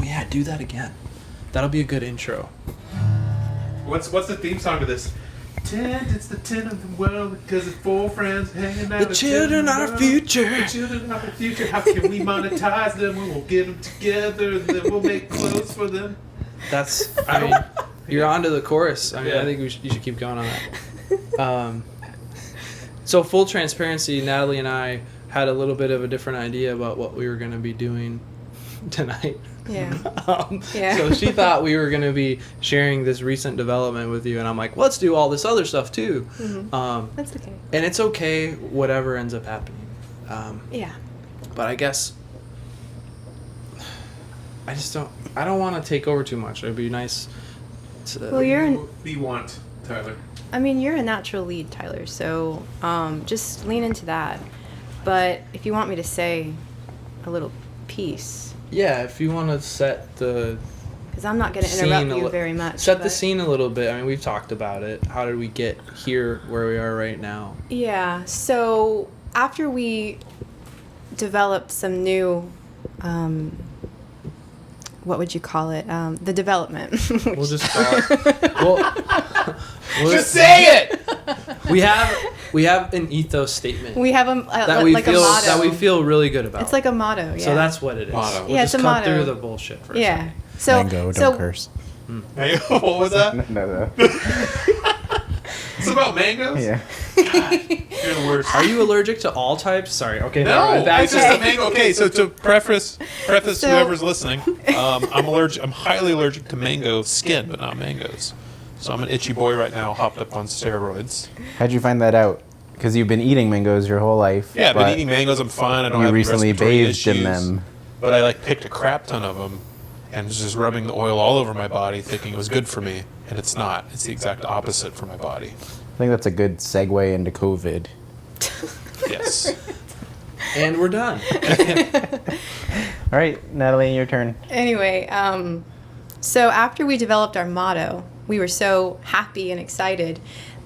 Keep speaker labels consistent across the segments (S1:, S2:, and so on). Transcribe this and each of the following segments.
S1: yeah, do that again. That'll be a good intro.
S2: What's the theme song to this? Tint, it's the tint of the world because it's 4 friends hanging out.
S1: The children are our future.
S2: The children are our future. How can we monetize them? We will get them together, and then we'll make clothes for them.
S1: That's. I mean, you're on to the chorus. I mean,
S2: Yeah.
S1: I think you should keep going on that. So full transparency, Natalie and I had a little bit of a different idea about what we were going to be doing tonight.
S3: Yeah.
S1: Yeah. So she thought we were going to be sharing this recent development with you, and I'm like, let's do all this other stuff too.
S3: Mm-hmm. That's okay.
S1: And it's okay, whatever ends up happening.
S3: Yeah.
S1: But I guess I don't want to take over too much. It'd be nice to...
S3: Well,
S2: What do you want, Tyler?
S3: I mean, you're a natural lead, Tyler, so just lean into that. But if you want me to say a little piece...
S1: Yeah, if you want to set the...
S3: Because I'm not going to interrupt you very much.
S1: Set the scene a little bit. I mean, we've talked about it. How did we get here where we are right now?
S3: Yeah, so after we developed some new... what would you call it? The development.
S1: We'll just call it... we'll
S2: Just say it!
S1: We have an ethos statement.
S3: We have
S1: that we
S3: like
S1: feel
S3: a motto.
S1: that we feel really good about.
S3: It's like a motto, yeah.
S1: So that's what it is.
S2: Motto.
S1: We'll
S3: Yeah,
S1: just
S3: it's a
S1: cut
S3: motto.
S1: through the bullshit for a
S3: Yeah.
S1: second.
S3: So,
S4: Mango, don't curse.
S2: Hey, what was that?
S4: No.
S2: It's about mangoes?
S4: Yeah.
S2: You're the worst.
S1: Are you allergic to all types? Sorry. Okay.
S2: No,
S1: never mind.
S2: it's just a mango. Okay, so to preface
S3: So-
S2: whoever's listening, I'm highly allergic to mango skin, but not mangoes. So I'm an itchy boy right now, hopped up on steroids.
S4: How'd you find that out? Because you've been eating mangoes your whole life.
S2: Yeah, I've been
S4: but
S2: eating mangoes. I'm fine. I don't
S4: You
S2: have
S4: recently
S2: respiratory
S4: bathed in
S2: issues,
S4: them.
S2: But I picked a crap ton of them and was just rubbing the oil all over my body, thinking it was good for me, and it's not. It's the exact opposite for my body.
S4: I think that's a good segue into COVID.
S2: Yes.
S1: And we're done.
S4: All right, Natalie, your turn.
S3: Anyway, so after we developed our motto, we were so happy and excited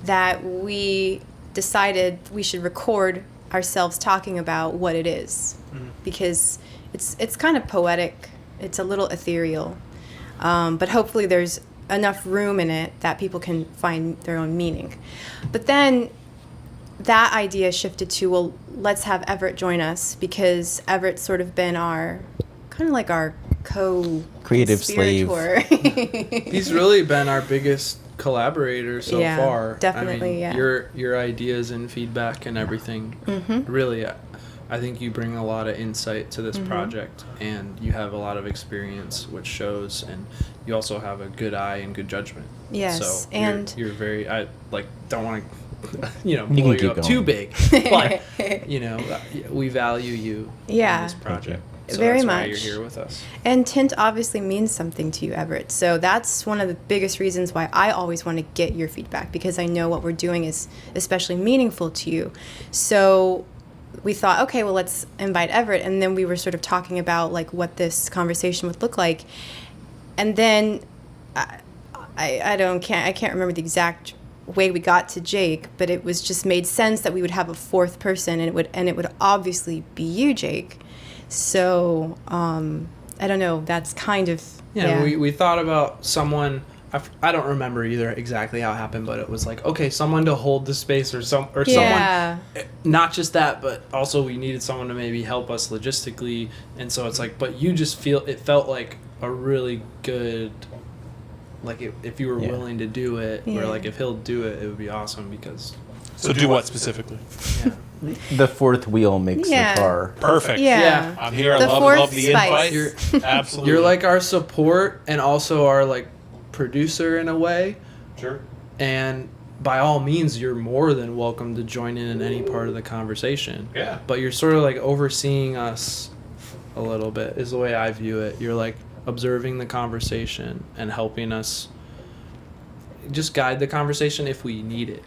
S3: that we decided we should record ourselves talking about what it is, because it's kind of poetic. It's a little ethereal, but hopefully there's enough room in it that people can find their own meaning. But then that idea shifted to, well, let's have Everett join us, because Everett's sort of been our
S4: Creative slave.
S1: He's really been our biggest collaborator so
S3: Yeah,
S1: far.
S3: definitely,
S1: I mean,
S3: yeah.
S1: your ideas and feedback and everything. Really, I think you bring a lot of insight to this project, and you have a lot of experience, which shows, and you also have a good eye and good judgment.
S3: Yes,
S1: so
S3: and
S1: you're very. I don't want to, blow
S4: can
S1: you
S4: keep
S1: up
S4: going.
S1: too big, but we value you
S3: Yeah.
S1: in this project. So
S3: Very
S1: that's why
S3: much.
S1: you're here with us.
S3: And tint obviously means something to you, Everett. So that's one of the biggest reasons why I always want to get your feedback, because I know what we're doing is especially meaningful to you. So we thought, okay, well, let's invite Everett. And then we were sort of talking about what this conversation would look like. And then I can't remember the exact way we got to Jake, but it was just made sense that we would have a fourth person, and it would obviously be you, Jake. So, I don't know, that's kind of...
S1: Yeah, we thought about someone, I don't remember either exactly how it happened, but it was okay, someone to hold the space or someone, not just that, but also we needed someone to maybe help us logistically, and so it's but you just it felt like a really good, if you were willing to do it, or if he'll do it, it would be awesome, because...
S2: So do what specifically?
S1: Yeah.
S4: The fourth wheel makes the car.
S2: Perfect.
S3: Yeah.
S2: I'm here. I
S3: The
S2: love
S3: fourth
S2: the
S3: spice.
S2: invite. Absolutely.
S1: You're our support and also our producer in a way.
S2: Sure.
S1: And by all means, you're more than welcome to join in any part of the conversation.
S2: Yeah.
S1: But you're sort of overseeing us a little bit, is the way I view it. You're observing the conversation and helping us just guide the conversation if we need it,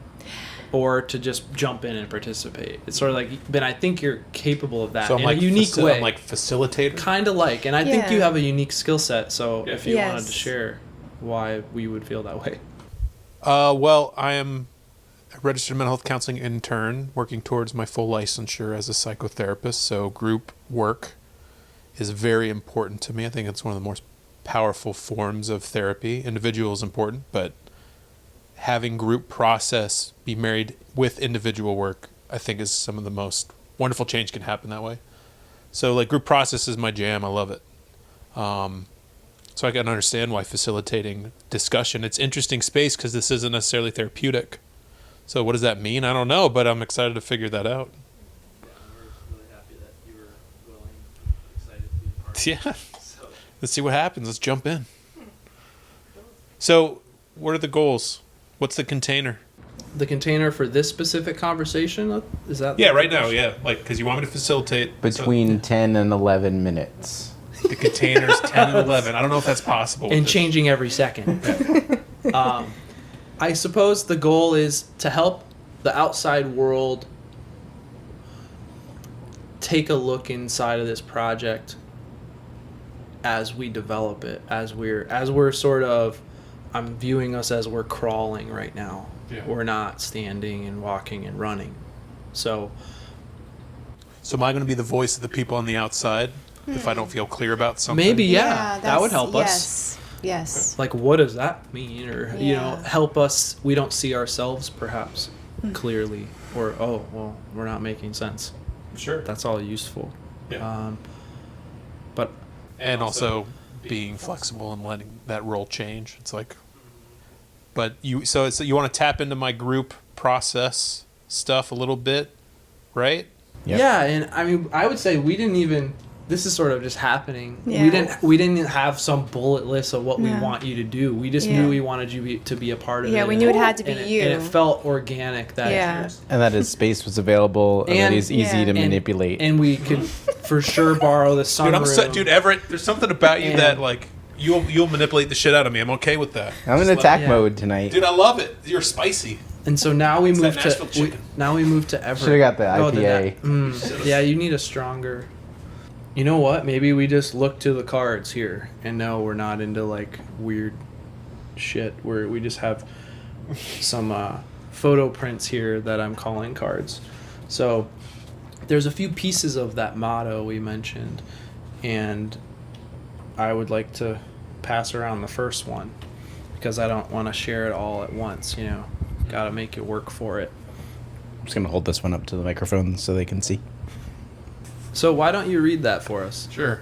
S1: or to just jump in and participate. It's sort of but I think you're capable of that
S2: So
S1: in a unique way.
S2: I'm facilitator.
S1: Kind of and I think
S3: Yeah.
S1: you have a unique skill set. So
S2: Yeah.
S1: if you wanted
S3: Yes.
S1: to share why we would feel that way.
S2: Well, I am a registered mental health counseling intern working towards my full licensure as a psychotherapist. So group work is very important to me. I think it's one of the most powerful forms of therapy. Individual is important, but having group process be married with individual work, I think is some of the most wonderful change can happen that way. So like group process is my jam. I love it. So I can understand why facilitating discussion, it's interesting space because this isn't necessarily therapeutic. So what does that mean? I don't know, but I'm excited to figure that out.
S1: Yeah, we're really happy that you were willing, excited to be part of
S2: Yeah.
S1: it. So,
S2: Let's see what happens. Let's jump in. So what are the goals? What's the container?
S1: the container for this specific conversation, is that?
S2: Yeah, right now, yeah. Like, because you want me to facilitate.
S4: Between 10 and 11 minutes.
S2: The container's 10 and 11. I don't know if that's possible.
S1: And changing every second. I suppose the goal is to help the outside world take a look inside of this project as we develop it, as we're sort of, I'm viewing us as we're crawling right now.
S2: Yeah.
S1: We're not standing and walking and running. So
S2: am I going to be the voice of the people on the outside if I don't feel clear about something?
S1: maybe, that would help us.
S3: Yes. Yes.
S1: Like, what does that mean? Or,
S3: Yeah.
S1: help us. We don't see ourselves perhaps clearly. Or, oh, well, we're not making sense.
S2: Sure.
S1: That's all useful.
S2: Yeah.
S1: But
S2: And also being flexible and letting that role change. It's like, but you you want to tap into my group process stuff a little bit, right?
S4: Yep.
S1: yeah, and I mean, I would say we didn't even. This is sort of just happening.
S3: Yeah.
S1: We didn't have some bullet list of what we
S3: No.
S1: want you to do. We just
S3: Yeah.
S1: knew we wanted you to be a part of it.
S3: Yeah, we knew it had to be
S1: and
S3: you.
S1: and it felt organic. That
S3: Yeah.
S4: And that his space was available and, that
S1: And-
S4: he's easy
S3: yeah.
S4: to
S1: and-
S4: manipulate.
S1: and we could for sure borrow the sunroom.
S2: Dude, Everett, there's something about you
S1: And-
S2: that like you'll manipulate the shit out of me. I'm okay with that.
S4: I'm in
S2: Just let-
S4: attack
S1: yeah.
S4: mode tonight.
S2: Dude, I love it. You're spicy.
S1: And so now we
S2: It's
S1: move
S2: that
S1: to
S2: Nashville chicken.
S1: now we move to Everett.
S4: Shoulda got the
S1: Oh,
S4: IPA.
S1: Yeah, you need a stronger. You know what? Maybe we just look to the cards here and no, we're not into like weird shit. We just have some photo prints here that I'm calling cards. So there's a few pieces of that motto we mentioned, and I would like to pass around the first one because I don't want to share it all at once. Got to make it work for it.
S4: I'm just going to hold this one up to the microphone so they can see.
S1: So why don't you read that for us?
S2: Sure.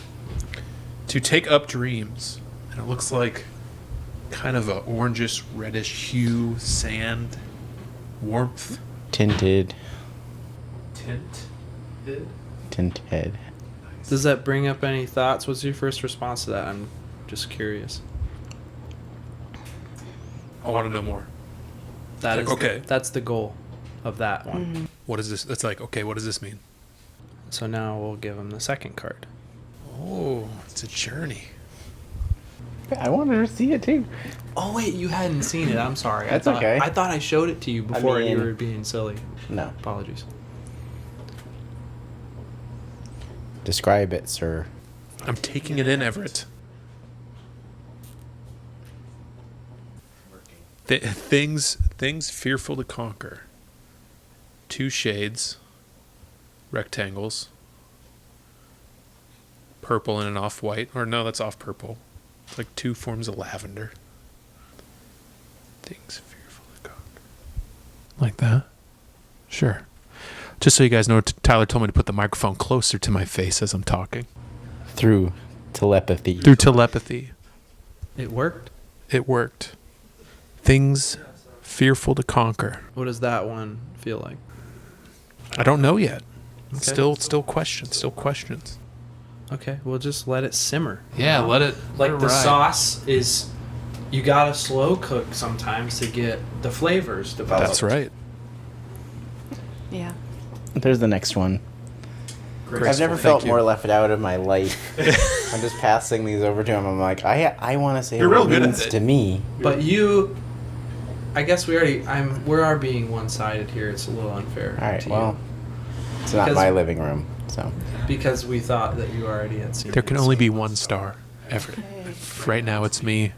S2: To take up dreams. And it looks like kind of a orangish, reddish hue, sand, warmth,
S4: Tinted. Tinted.
S1: Does that bring up any thoughts? What's your first response to that? I'm just curious.
S2: I want to know more.
S1: That
S2: Like,
S1: is
S2: okay.
S1: That's the goal of that one.
S2: What is this? That's like, okay, what does this mean?
S1: So now we'll give him the second card.
S2: Oh, it's a journey.
S4: I wanted to see it too.
S1: Oh wait, you hadn't seen it. I'm sorry.
S4: That's
S1: I thought,
S4: okay.
S1: I thought I showed it to you before and you
S4: mean-
S1: were being silly.
S4: No.
S1: Apologies.
S4: Describe it, sir.
S2: I'm taking it in, Everett. Things fearful to conquer. 2 shades, rectangles, purple and an off-white. Or no, that's off-purple. It's like 2 forms of lavender. Things fearful to conquer. Like that? Sure. Just so you guys know, Tyler told me to put the microphone closer to my face as I'm talking.
S4: Through telepathy.
S2: Through telepathy.
S1: It worked.
S2: It worked. Things fearful to conquer.
S1: What does that one feel like?
S2: I don't know yet.
S1: Okay.
S2: Still questions.
S1: Okay, we'll just let it simmer.
S2: Yeah, let it.
S1: Like the sauce is, you gotta slow cook sometimes to get the flavors developed.
S2: That's right.
S3: Yeah.
S4: There's the next one.
S1: Graceful.
S4: I've never
S2: Thank
S4: felt
S2: you.
S4: more left out of my life. I'm just passing these over to him. I'm like, I want to say
S2: You're
S4: what
S2: real
S4: it
S2: good at
S4: means
S2: it.
S4: to me.
S1: But I guess we are being one-sided here. It's a little unfair.
S4: All right,
S1: to
S4: well, it's not
S1: Because-
S4: my living room, so.
S1: because we thought that you already had seen
S2: There
S1: it.
S2: can only be one star, Everett. Right now, it's me.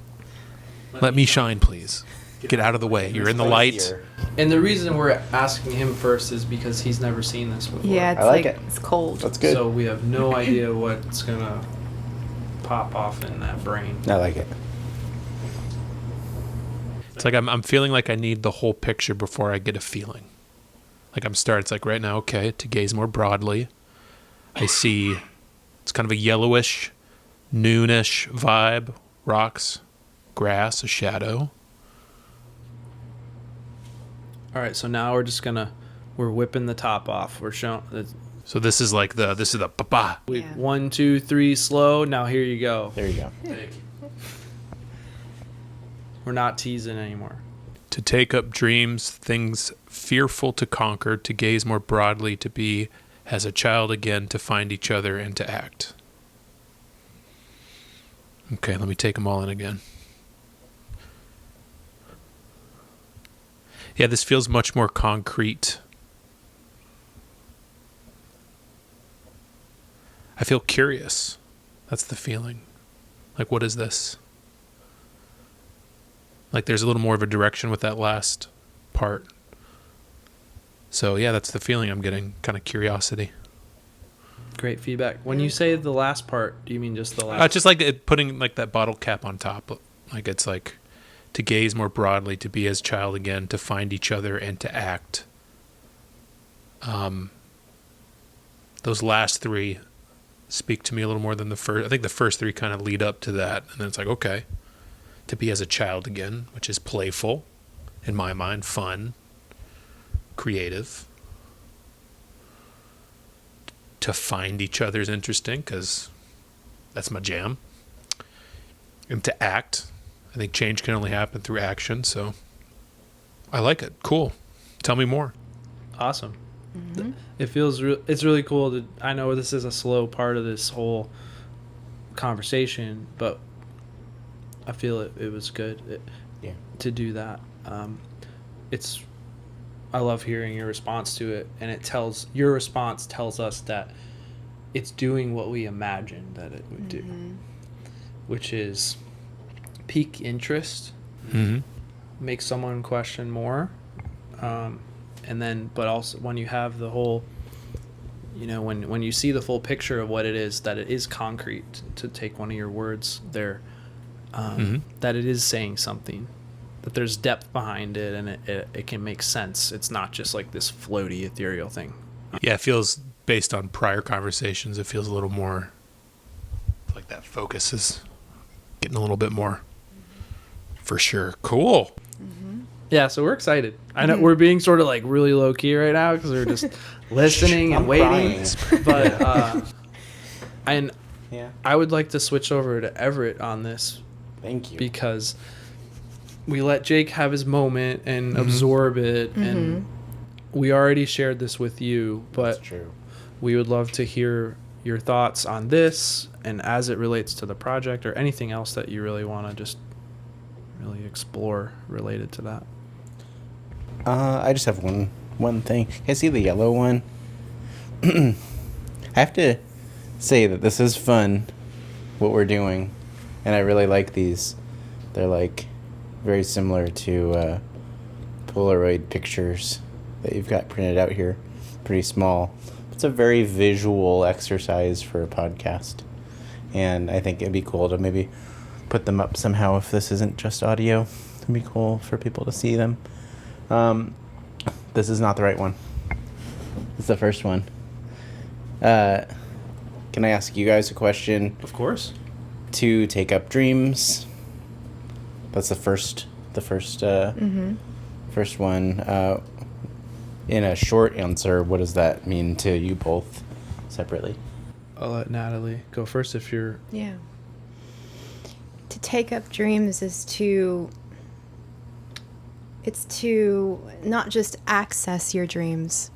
S2: Let me shine, please. Get out of the way. You're in the light.
S1: And the reason we're asking him first is because he's never seen this before.
S3: Yeah, it's
S4: I like it.
S3: it's cold.
S4: That's good.
S1: So we have no idea what's gonna pop off in that brain.
S4: I like it.
S2: It's like I'm feeling like I need the whole picture before I get a feeling. Like it's like right now, okay, to gaze more broadly. I see it's kind of a yellowish, noonish vibe, rocks, grass, a shadow.
S1: All right, so now we're whipping the top off. We're showing.
S2: So this is the pa-pa.
S3: Yeah.
S1: 1, 2, 3, slow. Now here you go.
S4: There you go.
S1: We're not teasing anymore.
S2: To take up dreams, things fearful to conquer, to gaze more broadly, to be as a child again, to find each other and to act. Okay, let me take them all in again. Yeah, this feels much more concrete. I feel curious. That's the feeling. Like, what is this? Like, there's a little more of a direction with that last part. So, yeah, that's the feeling I'm getting. Kind of curiosity.
S1: Great feedback. When you say the last part, do you mean just the last?
S2: Just like putting like that bottle cap on top. Like, it's like to gaze more broadly, to be as child again, to find each other and to act. Those last three speak to me a little more than the first. I think the first three kind of lead up to that. And then it's like, okay, to be as a child again, which is playful, in my mind, fun, creative. To find each other is interesting because that's my jam. And to act, I think change can only happen through action. So I like it. Cool. Tell me more.
S1: Awesome. Mm-hmm. It feels it's really cool. I know this is a slow part of this whole conversation, but I feel it was good to do that. I love hearing your response to it, and your response tells us that it's doing what we imagined that it would do, which is pique interest, make someone question more, and then, but also when you have the whole, when you see the full picture of what it is, that it is concrete, to take one of your words there, that it is saying something. That there's depth behind it, and it can make sense. It's not just like this floaty, ethereal thing.
S2: Yeah, it feels, based on prior conversations, it feels a little more like that focus is getting a little bit more. For sure. Cool.
S1: Yeah, so we're excited. I know we're being sort of like really low key right now because we're just listening and waiting. But and I would like to switch over to Everett on this.
S4: Thank you.
S1: Because we let Jake have his moment and absorb it, and we already shared this with you, but
S4: that's true.
S1: We would love to hear your thoughts on this and as it relates to the project, or anything else that you really want to just really explore related to that.
S4: I just have one thing. Can I see the yellow one? I have to say that this is fun, what we're doing, and I really like these. They're like very similar to Polaroid pictures that you've got printed out here. Pretty small. It's a very visual exercise for a podcast. And I think it'd be cool to maybe put them up somehow if this isn't just audio. It'd be cool for people to see them. This is not the right one. It's the first one. Can I ask you guys a question?
S1: Of course.
S4: To take up dreams. That's the first one. In a short answer, what does that mean to you both separately?
S1: I'll let Natalie go first if you're...
S3: Yeah. To take up dreams is to not just access your dreams,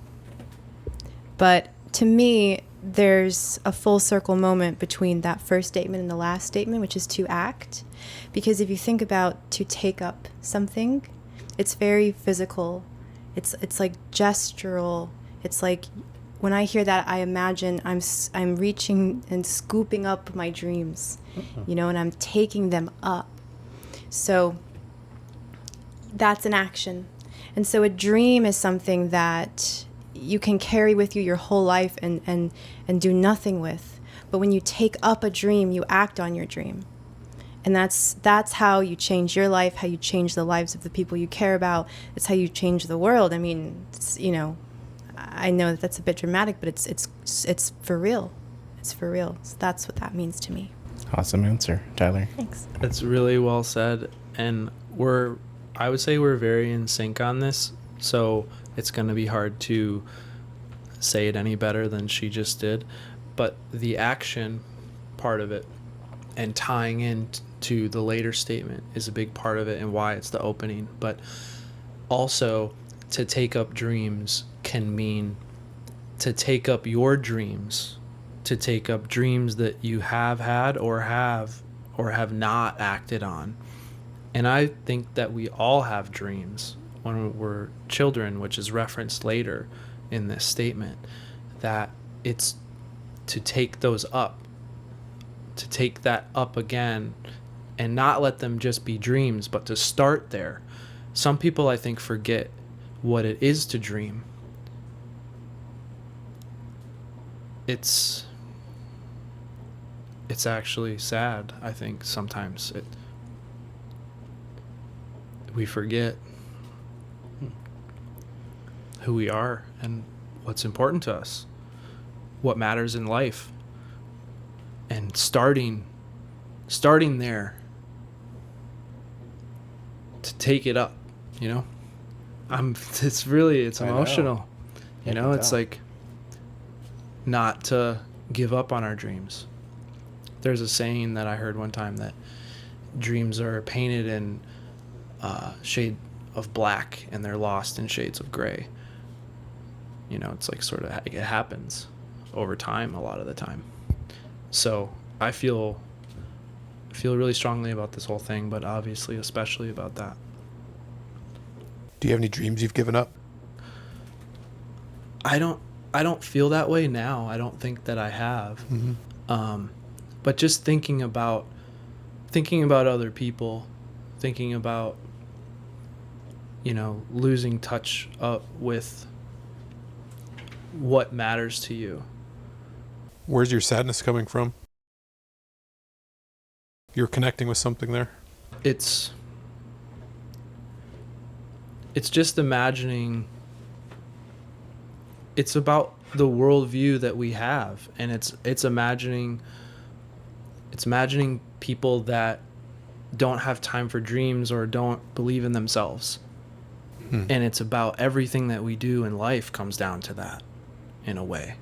S3: but to me, there's a full circle moment between that first statement and the last statement, which is to act. Because if you think about to take up something, it's very physical. It's like gestural. It's like when I hear that, I imagine I'm reaching and scooping up my dreams, and I'm taking them up. So that's an action. And so a dream is something that you can carry with you your whole life and do nothing with. But when you take up a dream, you act on your dream. And that's how you change your life, how you change the lives of the people you care about. It's how you change the world. I mean, I know that that's a bit dramatic, but it's for real. It's for real. So that's what that means to me.
S4: Awesome answer, Tyler.
S3: Thanks.
S1: That's really well said. And I would say we're very in sync on this. So it's going to be hard to say it any better than she just did. But the action part of it and tying in to the later statement is a big part of it and why it's the opening. But also, to take up dreams can mean to take up your dreams, to take up dreams that you have had or have not acted on. And I think that we all have dreams when we're children, which is referenced later in this statement, that it's to take those up, to take that up again and not let them just be dreams, but to start there. Some people, I think, forget what it is to dream. It's actually sad, I think, sometimes. We forget who we are and what's important to us, what matters in life, and starting there to take it up, it's emotional. It's like not to give up on our dreams. There's a saying that I heard one time that dreams are painted in shade of black and they're lost in shades of gray. It's like sort of, it happens over time a lot of the time. So I feel really strongly about this whole thing, but obviously especially about that.
S2: Do you have any dreams you've given up?
S1: I don't feel that way now. I don't think that I have.
S2: Mm-hmm.
S1: But just thinking about other people, thinking about, losing touch up with what matters to you.
S2: Where's your sadness coming from? You're connecting with something there?
S1: It's just imagining. It's about the worldview that we have, and it's imagining people that don't have time for dreams or don't believe in themselves. And it's about everything that we do in life comes down to that in a way.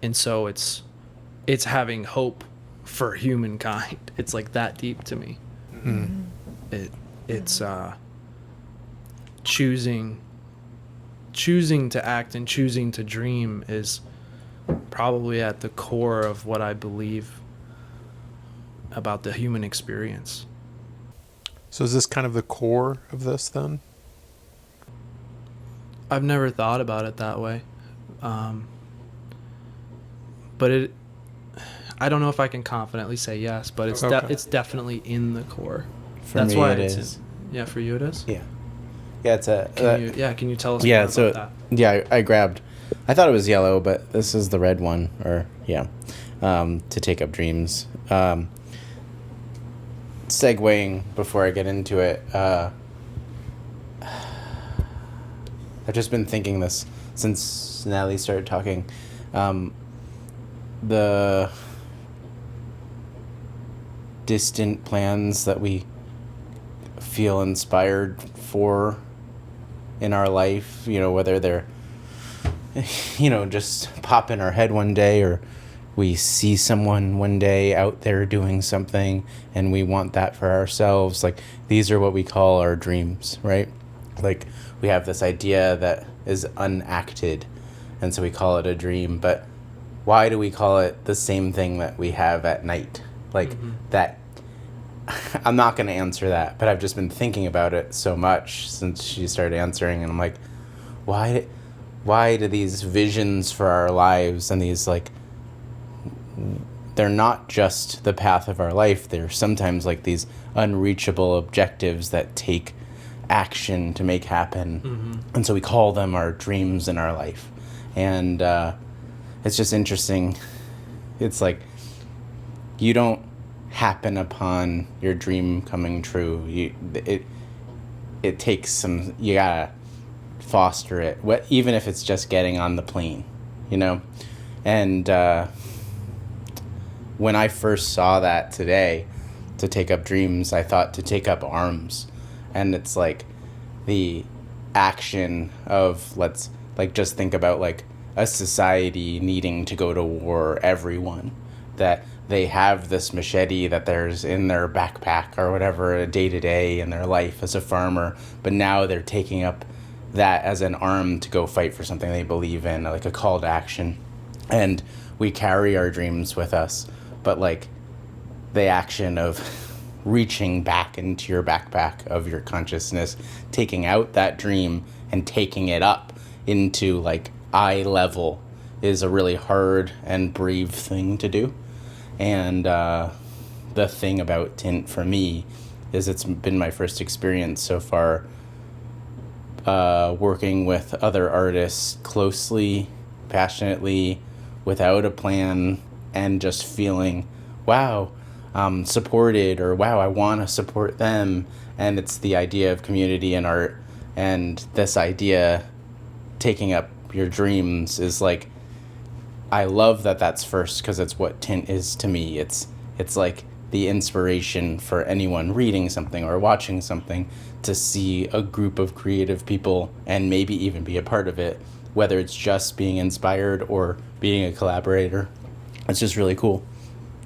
S1: And so it's having hope for humankind. It's like that deep to me. It's choosing to act and choosing to dream is probably at the core of what I believe about the human experience.
S2: So is this kind of the core of this then?
S1: I've never thought about it that way. But I don't know if I can confidently say yes, but it's definitely in the core.
S4: That's me, why it is.
S1: Yeah, for you it is?
S4: Yeah. Yeah, it's a...
S1: Can you tell us more about that?
S4: Yeah, I thought it was yellow, but this is the red one, to take up dreams. Segueing before I get into it, I've just been thinking this since Natalie started talking. The distant plans that we feel inspired for in our life, whether they're, just pop in our head one day, or we see someone one day out there doing something and we want that for ourselves. Like, these are what we call our dreams, right? Like, we have this idea that is unacted, and so we call it a dream. But why do we call it the same thing that we have at night? Like, that... I'm not going to answer that, but I've just been thinking about it so much since she started answering, and I'm like, why do these visions for our lives and these, like, they're not just the path of our life, they're sometimes like these unreachable objectives that take action to make happen, and so we call them our dreams in our life. And it's just interesting. It's like you don't happen upon your dream coming true. It takes some, you gotta foster it, even if it's just getting on the plane, you know? And when I first saw that today, to take up dreams, I thought to take up arms. And it's like the action of, let's, like, just think about like a society needing to go to war, everyone, that they have this machete that there's in their backpack or whatever, day to day in their life as a farmer, but now they're taking up that as an arm to go fight for something they believe in, like a call to action. And we carry our dreams with us, but like the action of reaching back into your backpack of your consciousness, taking out that dream and taking it up into like eye level is a really hard and brave thing to do. And the thing about tint for me is it's been my first experience so far working with other artists closely, passionately, without a plan, and just feeling, wow, supported, or wow, I want to support them. And it's the idea of community and art, and this idea, taking up your dreams, is like, I love that that's first, because it's what tint is to me. It's like the inspiration for anyone reading something or watching something, to see a group of creative people and maybe even be a part of it, whether it's just being inspired or being a collaborator. It's just really cool.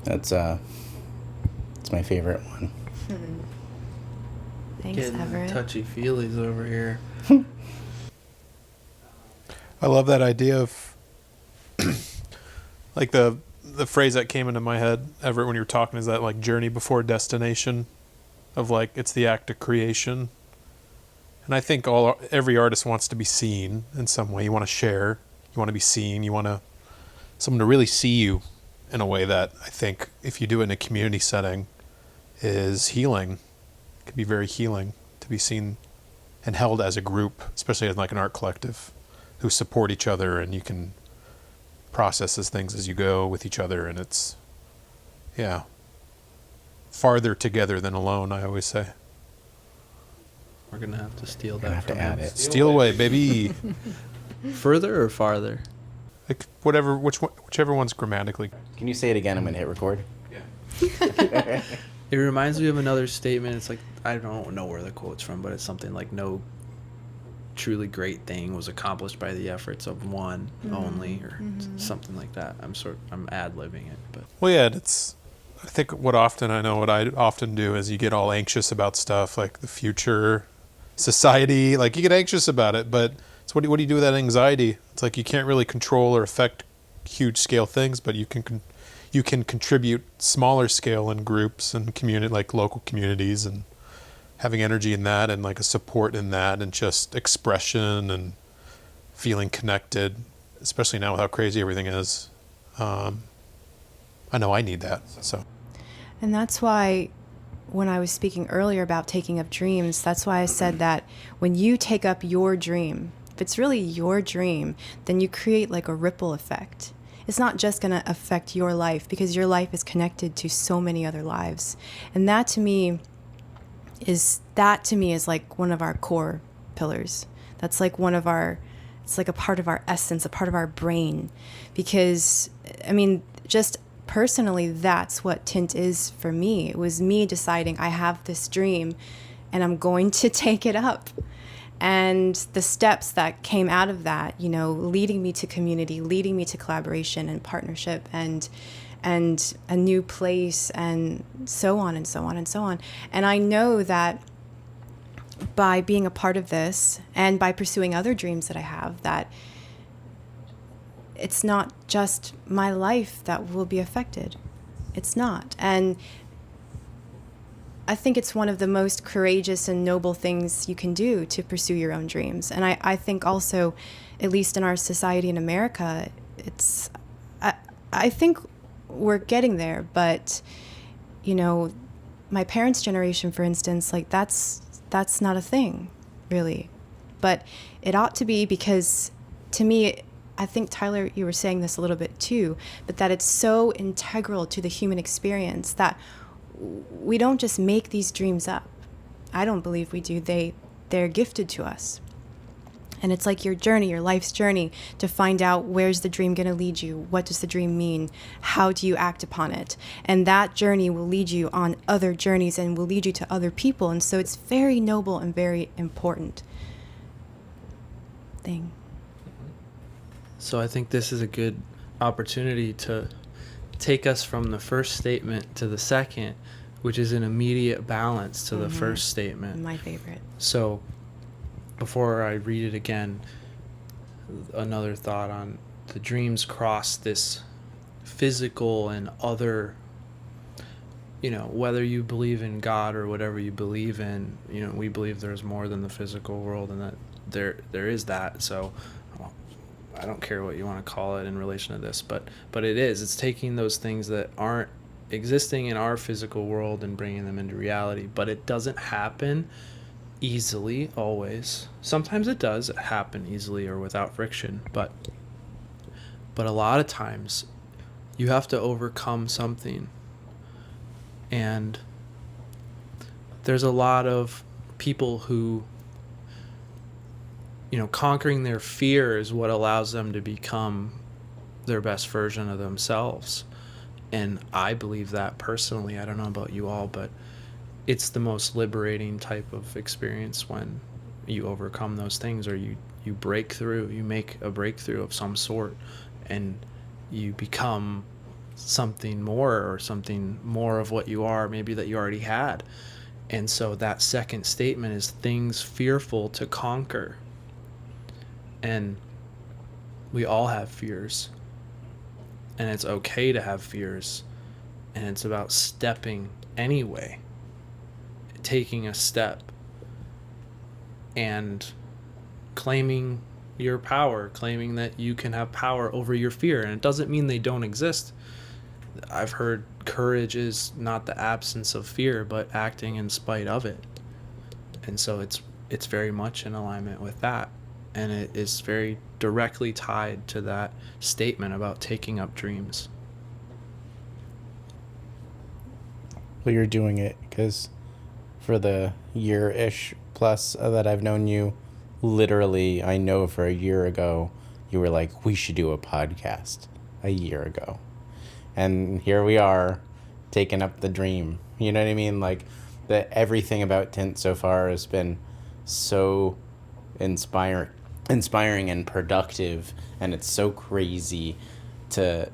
S4: It's my favorite one.
S3: Thanks,
S1: Getting
S3: Everett.
S1: touchy feelies over here.
S2: I love that idea of like the phrase that came into my head, Everett, when you were talking, is that like journey before destination, of like it's the act of creation. And I think every artist wants to be seen in some way. You want to share, you want to be seen, you want someone to really see you in a way that I think if you do it in a community setting is healing. It can be very healing to be seen and held as a group, especially as like an art collective who support each other, and you can process as things as you go with each other, and it's farther together than alone, I always say.
S1: We're gonna have to steal
S4: Gonna
S1: that
S4: have
S1: from
S4: to add
S1: him.
S4: it.
S2: Steal away, baby.
S1: Further or farther?
S2: Like whichever one's grammatically.
S4: Can you say it again? I'm going to hit record.
S1: It reminds me of another statement. It's like, I don't know where the quote's from, but it's something like, no truly great thing was accomplished by the efforts of one only, or something like that. I'm ad-libbing it, but
S2: Well, yeah, I think what I often do is you get all anxious about stuff like the future, society, like you get anxious about it, but it's what do you do with that anxiety? It's like you can't really control or affect huge scale things, but you can contribute smaller scale in groups and community, like local communities, and having energy in that and like a support in that, and just expression and feeling connected, especially now with how crazy everything is. I know I need that. So,
S3: And that's why when I was speaking earlier about taking up dreams, that's why I said that when you take up your dream, if it's really your dream, then you create like a ripple effect. It's not just going to affect your life, because your life is connected to so many other lives. And that to me is like one of our core pillars. That's like it's like a part of our essence, a part of our brain. Because, I mean, just personally, that's what tint is for me. It was me deciding I have this dream and I'm going to take it up. And the steps that came out of that, leading me to community, leading me to collaboration and partnership and a new place, and so on and so on and so on. And I know that by being a part of this and by pursuing other dreams that I have, that it's not just my life that will be affected. It's not. And I think it's one of the most courageous and noble things you can do to pursue your own dreams. And I think also, at least in our society in America, I think we're getting there. But, my parents' generation, for instance, like that's not a thing, really. But it ought to be, because to me, I think, Tyler, you were saying this a little bit too, but that it's so integral to the human experience that we don't just make these dreams up. I don't believe we do. They're gifted to us. And it's like your journey, your life's journey, to find out where's the dream going to lead you? What does the dream mean? How do you act upon it? And that journey will lead you on other journeys and will lead you to other people. And so it's very noble and very important thing.
S1: So I think this is a good opportunity to take us from the first statement to the second, which is an immediate balance to the first statement.
S3: My favorite.
S1: So before I read it again, another thought on the dreams cross this physical and other, whether you believe in God or whatever you believe in, we believe there's more than the physical world, and that there is that. So I don't care what you want to call it in relation to this, but it's taking those things that aren't existing in our physical world and bringing them into reality. But it doesn't happen easily always. Sometimes it does happen easily or without friction, but a lot of times you have to overcome something. And there's a lot of people who, conquering their fear is what allows them to become their best version of themselves. And I believe that personally. I don't know about you all, but it's the most liberating type of experience when you overcome those things, or you break through, you make a breakthrough of some sort, and you become something more, or something more of what you are, maybe that you already had. And so that second statement is things fearful to conquer. And we all have fears, and it's okay to have fears, and it's about stepping anyway, taking a step and claiming your power, claiming that you can have power over your fear. And it doesn't mean they don't exist. I've heard courage is not the absence of fear, but acting in spite of it. And so it's very much in alignment with that. And it is very directly tied to that statement about taking up dreams.
S4: Well, you're doing it because for the year-ish plus that I've known you, literally, I know for a year ago, you were like, we should do a podcast a year ago. And here we are, taking up the dream. You know what I mean? Like, everything about Tint so far has been so inspiring and productive, and it's so crazy to...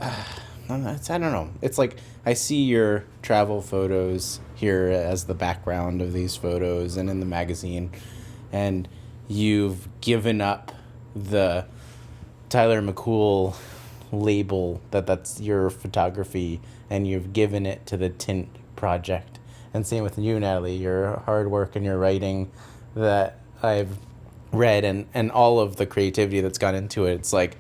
S4: I don't know. It's like I see your travel photos here as the background of these photos and in the magazine, and you've given up the Tyler McCool label that's your photography, and you've given it to the Tint project. And same with you, Natalie, your hard work and your writing that I've read, and all of the creativity that's gone into it. It's like,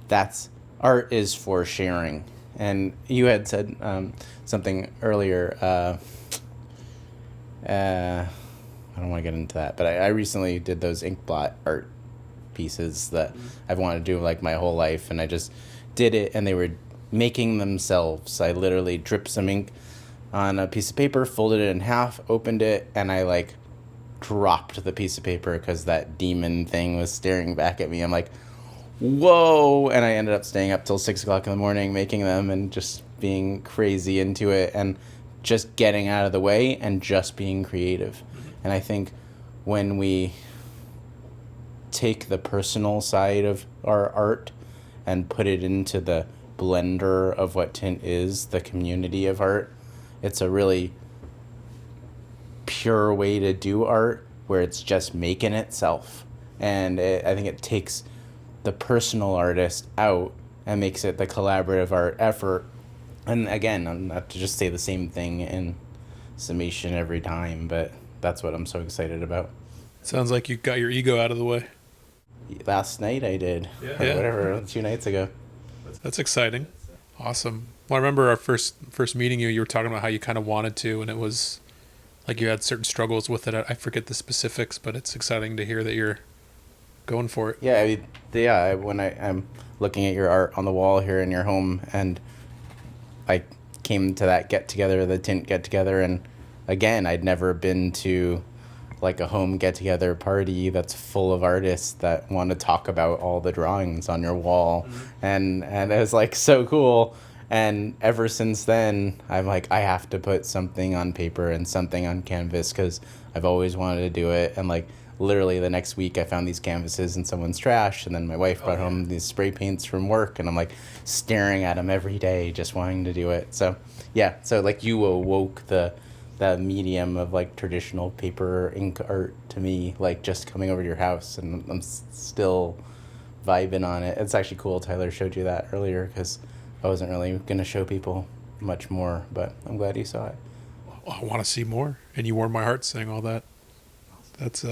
S4: that's art is for sharing. And you had said something earlier. I don't want to get into that, but I recently did those ink blot art pieces that I've wanted to do like my whole life, and I just did it, and they were making themselves. I literally dripped some ink on a piece of paper, folded it in half, opened it, and I like dropped the piece of paper because that demon thing was staring back at me. I'm like, whoa. And I ended up staying up till 6 o'clock in the morning making them, and just being crazy into it, and just getting out of the way and just being creative. And I think when we take the personal side of our art and put it into the blender of what Tint is, the community of art, it's a really pure way to do art, where it's just making itself. And I think it takes the personal artist out and makes it the collaborative art effort. And again, I'm not to just say the same thing in summation every time, but that's what I'm so excited about.
S2: Sounds like you got your ego out of the way.
S4: Last night I did.
S2: Yeah.
S4: Or whatever, 2 nights ago.
S2: That's exciting. Awesome. Well, I remember our first meeting you were talking about how you kind of wanted to, and it was like you had certain struggles with it. I forget the specifics, but it's exciting to hear that you're going for it.
S4: Yeah, when I'm looking at your art on the wall here in your home, and I came to that get-together, the tint get-together, and again, I'd never been to like a home get-together party that's full of artists that want to talk about all the drawings on your wall. And it was like so cool. And ever since then, I'm like, I have to put something on paper and something on canvas because I've always wanted to do it. And like literally the next week I found these canvases in someone's trash, and then my wife brought home these spray paints from work, and I'm like staring at them every day just wanting to do it. So yeah, so like you awoke the medium of like traditional paper ink art to me, like just coming over to your house, and I'm still vibing on it. It's actually cool Tyler showed you that earlier because I wasn't really going to show people much more, but I'm glad you saw it.
S2: I want to see more, and you warmed my heart saying all that. That's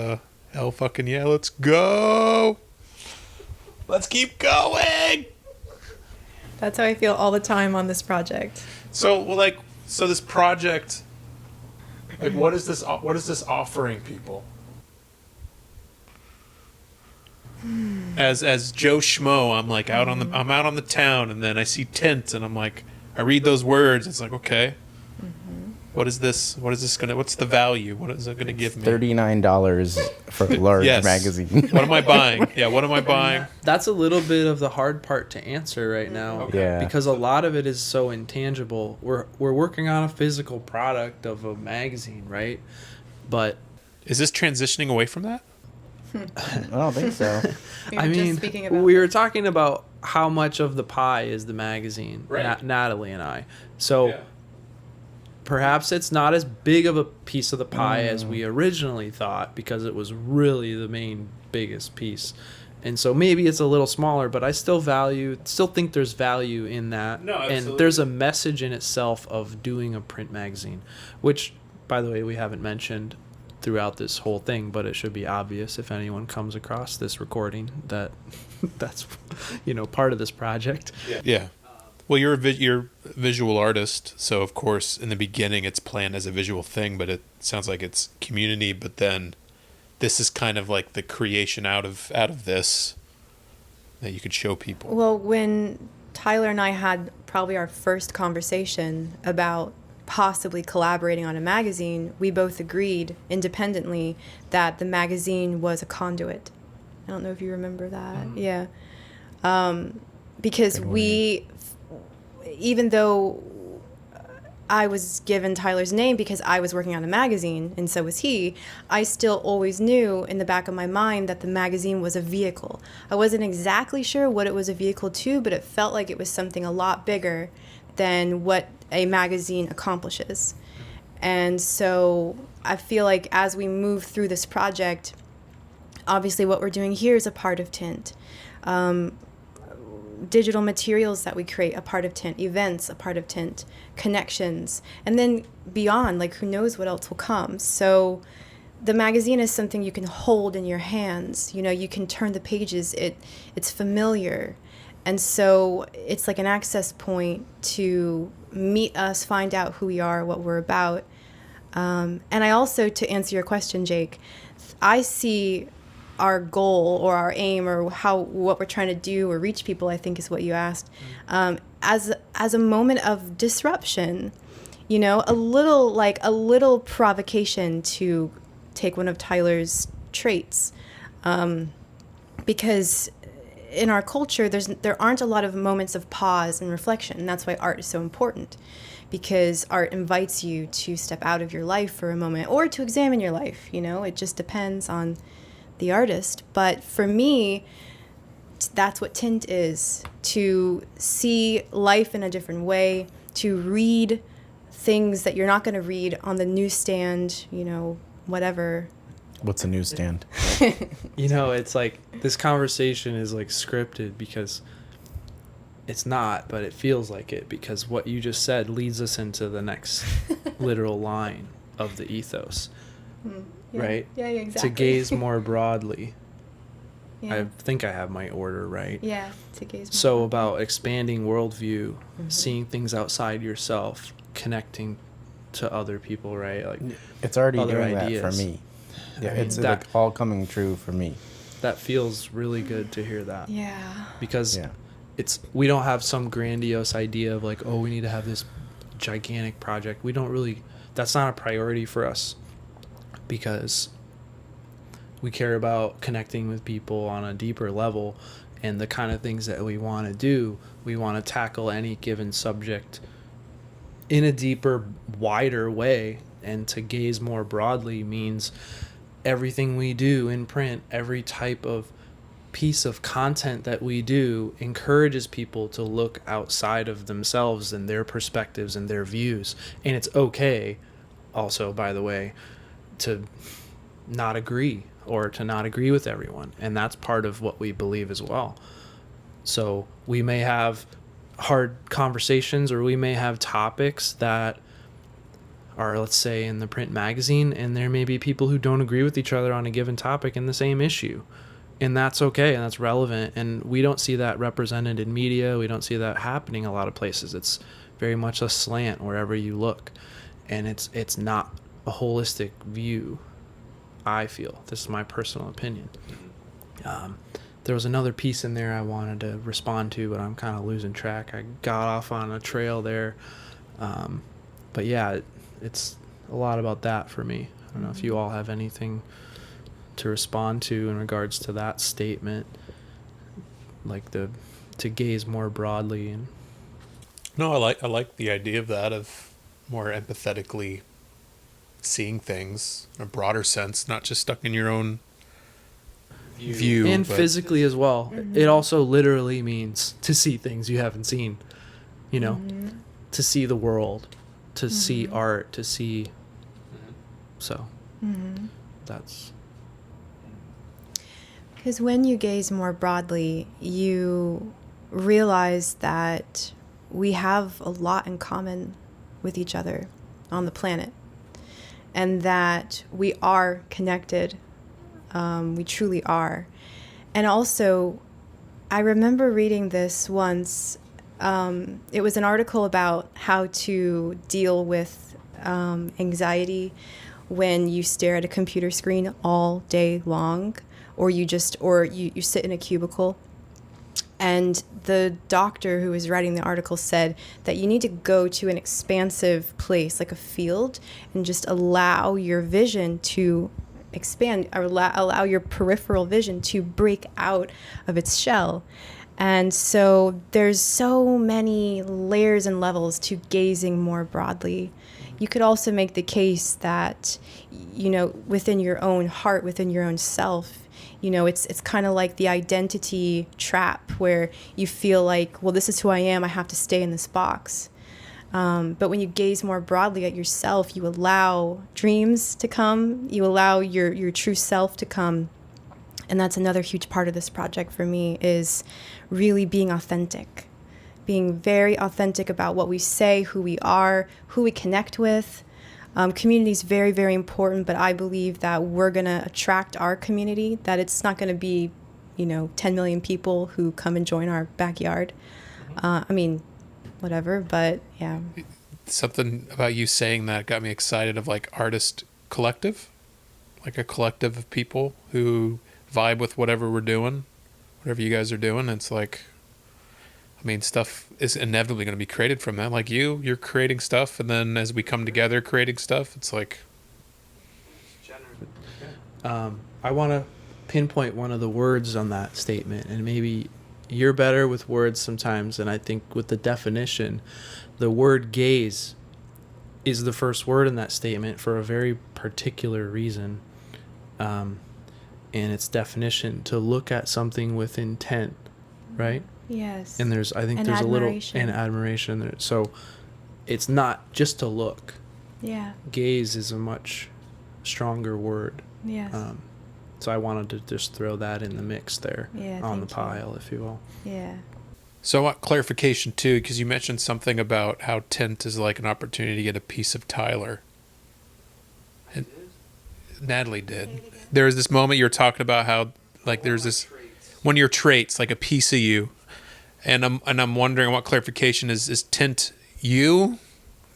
S2: hell fucking yeah, let's go. Let's keep going.
S3: That's how I feel all the time on this project.
S2: So this project, like what is this offering people? As Joe Schmo, I'm like out on the town, and then I see tint, and I'm like, I read those words. It's like, okay, what is this? What's the value? What is it gonna give me?
S4: $39 for a large magazine.
S2: What am I buying? Yeah, what am I buying?
S1: That's a little bit of the hard part to answer right now.
S2: Okay.
S4: Yeah.
S1: Because a lot of it is so intangible. We're working on a physical product of a magazine, right? But
S2: Is this transitioning away from that?
S4: I don't think so.
S1: I mean, we were talking about how much of the pie is the magazine,
S2: Right.
S1: Natalie and I. So perhaps it's not as big of a piece of the pie as we originally thought, because it was really the main biggest piece. And so maybe it's a little smaller, but I still think there's value in that.
S2: No, absolutely.
S1: And there's a message in itself of doing a print magazine, which, by the way, we haven't mentioned throughout this whole thing, but it should be obvious if anyone comes across this recording that that's part of this project.
S2: Yeah. Well, you're a visual artist, so of course in the beginning it's planned as a visual thing, but it sounds like it's community. But then this is kind of like the creation out of this that you could show people.
S3: Well, when Tyler and I had probably our first conversation about possibly collaborating on a magazine, we both agreed independently that the magazine was a conduit. I don't know if you remember that. Yeah. Because even though I was given Tyler's name because I was working on a magazine, and so was he, I still always knew in the back of my mind that the magazine was a vehicle. I wasn't exactly sure what it was a vehicle to, but it felt like it was something a lot bigger than what a magazine accomplishes. And so I feel like as we move through this project, obviously what we're doing here is a part of tint. Digital materials that we create, a part of tint. Events, a part of tint. Connections. And then beyond, like who knows what else will come. So the magazine is something you can hold in your hands. You can turn the pages. It's familiar. And so it's like an access point to meet us, find out who we are, what we're about. And I also, to answer your question, Jake, I see our goal or our aim or what we're trying to do or reach people, I think is what you asked, as a moment of disruption, a little provocation to take one of Tyler's traits, because in our culture there aren't a lot of moments of pause and reflection, and that's why art is so important, because art invites you to step out of your life for a moment or to examine your life. It just depends on the artist. But for me, that's what tint is, to see life in a different way, to read things that you're not going to read on the newsstand, whatever.
S4: What's a newsstand?
S1: It's like this conversation is like scripted, because it's not, but it feels like it, because what you just said leads us into the next literal line of the ethos.
S3: Yeah.
S1: Right?
S3: Yeah, exactly.
S1: To gaze more broadly.
S3: Yeah.
S1: I think I have my order right.
S3: Yeah, to gaze more
S1: So
S3: broadly.
S1: about expanding worldview, seeing things outside yourself, connecting to other people, right? Like
S4: It's already
S1: other
S4: doing
S1: ideas.
S4: that for me. Yeah,
S1: I mean,
S4: it's like all coming true for me.
S1: that feels really good to hear that.
S3: Yeah.
S1: Because
S4: Yeah.
S1: we don't have some grandiose idea of like, oh, we need to have this gigantic project. We don't really, that's not a priority for us, because we care about connecting with people on a deeper level, and the kind of things that we want to do. We want to tackle any given subject in a deeper, wider way. And to gaze more broadly means everything we do in print, every type of piece of content that we do encourages people to look outside of themselves and their perspectives and their views. And it's okay also, by the way, to not agree or to not agree with everyone. And that's part of what we believe as well. So we may have hard conversations, or we may have topics that are, let's say, in the print magazine, and there may be people who don't agree with each other on a given topic in the same issue. And that's okay, and that's relevant. And we don't see that represented in media. We don't see that happening a lot of places. It's very much a slant wherever you look. And it's not a holistic view, I feel. This is my personal opinion. There was another piece in there I wanted to respond to, but I'm kind of losing track. I got off on a trail there. But yeah, it's a lot about that for me. I don't know if you all have anything to respond to in regards to that statement, like to gaze more broadly. And
S2: No, I like the idea of that, of more empathetically seeing things in a broader sense, not just stuck in your own view.
S1: And
S2: but
S1: physically as well. It also literally means to see things you haven't seen, you know, to see the world, to see art, to see. So that's.
S3: Because when you gaze more broadly, you realize that we have a lot in common with each other on the planet, and that we are connected. We truly are. And also, I remember reading this once. It was an article about how to deal with anxiety when you stare at a computer screen all day long, or you sit in a cubicle. And the doctor who was writing the article said that you need to go to an expansive place, like a field, and just allow your vision to expand, or allow your peripheral vision to break out of its shell. And so there's so many layers and levels to gazing more broadly. You could also make the case that, you know, within your own heart, within your own self, you know, it's kind of like the identity trap, where you feel like, well, this is who I am, I have to stay in this box. But when you gaze more broadly at yourself, you allow dreams to come, you allow your true self to come. And that's another huge part of this project for me, is really being authentic, being very authentic about what we say, who we are, who we connect with. Community is very, very important, but I believe that we're going to attract our community, that it's not going to be, 10 million people who come and join our backyard. Whatever, but yeah.
S2: Something about you saying that got me excited, of like artist collective, like a collective of people who vibe with whatever we're doing, whatever you guys are doing. It's like, stuff is inevitably going to be created from that. Like you're creating stuff, and then as we come together creating stuff, it's like.
S1: I want to pinpoint one of the words on that statement, and maybe you're better with words sometimes, and I think with the definition, the word gaze is the first word in that statement for a very particular reason. And its definition, to look at something with intent, right?
S3: Yes.
S1: And there's a little and admiration there. So it's not just to look.
S3: Yeah. Gaze
S1: is a much stronger word.
S3: Yes.
S1: So I wanted to just throw that in the mix there, on the pile, if you will.
S3: Yeah.
S2: So I want clarification too, because you mentioned something about how tint is like an opportunity to get a piece of Tyler. And Natalie did. There was this moment you were talking about how, like, there's this one of your traits, like a piece of you, and I'm wondering what clarification is tint you?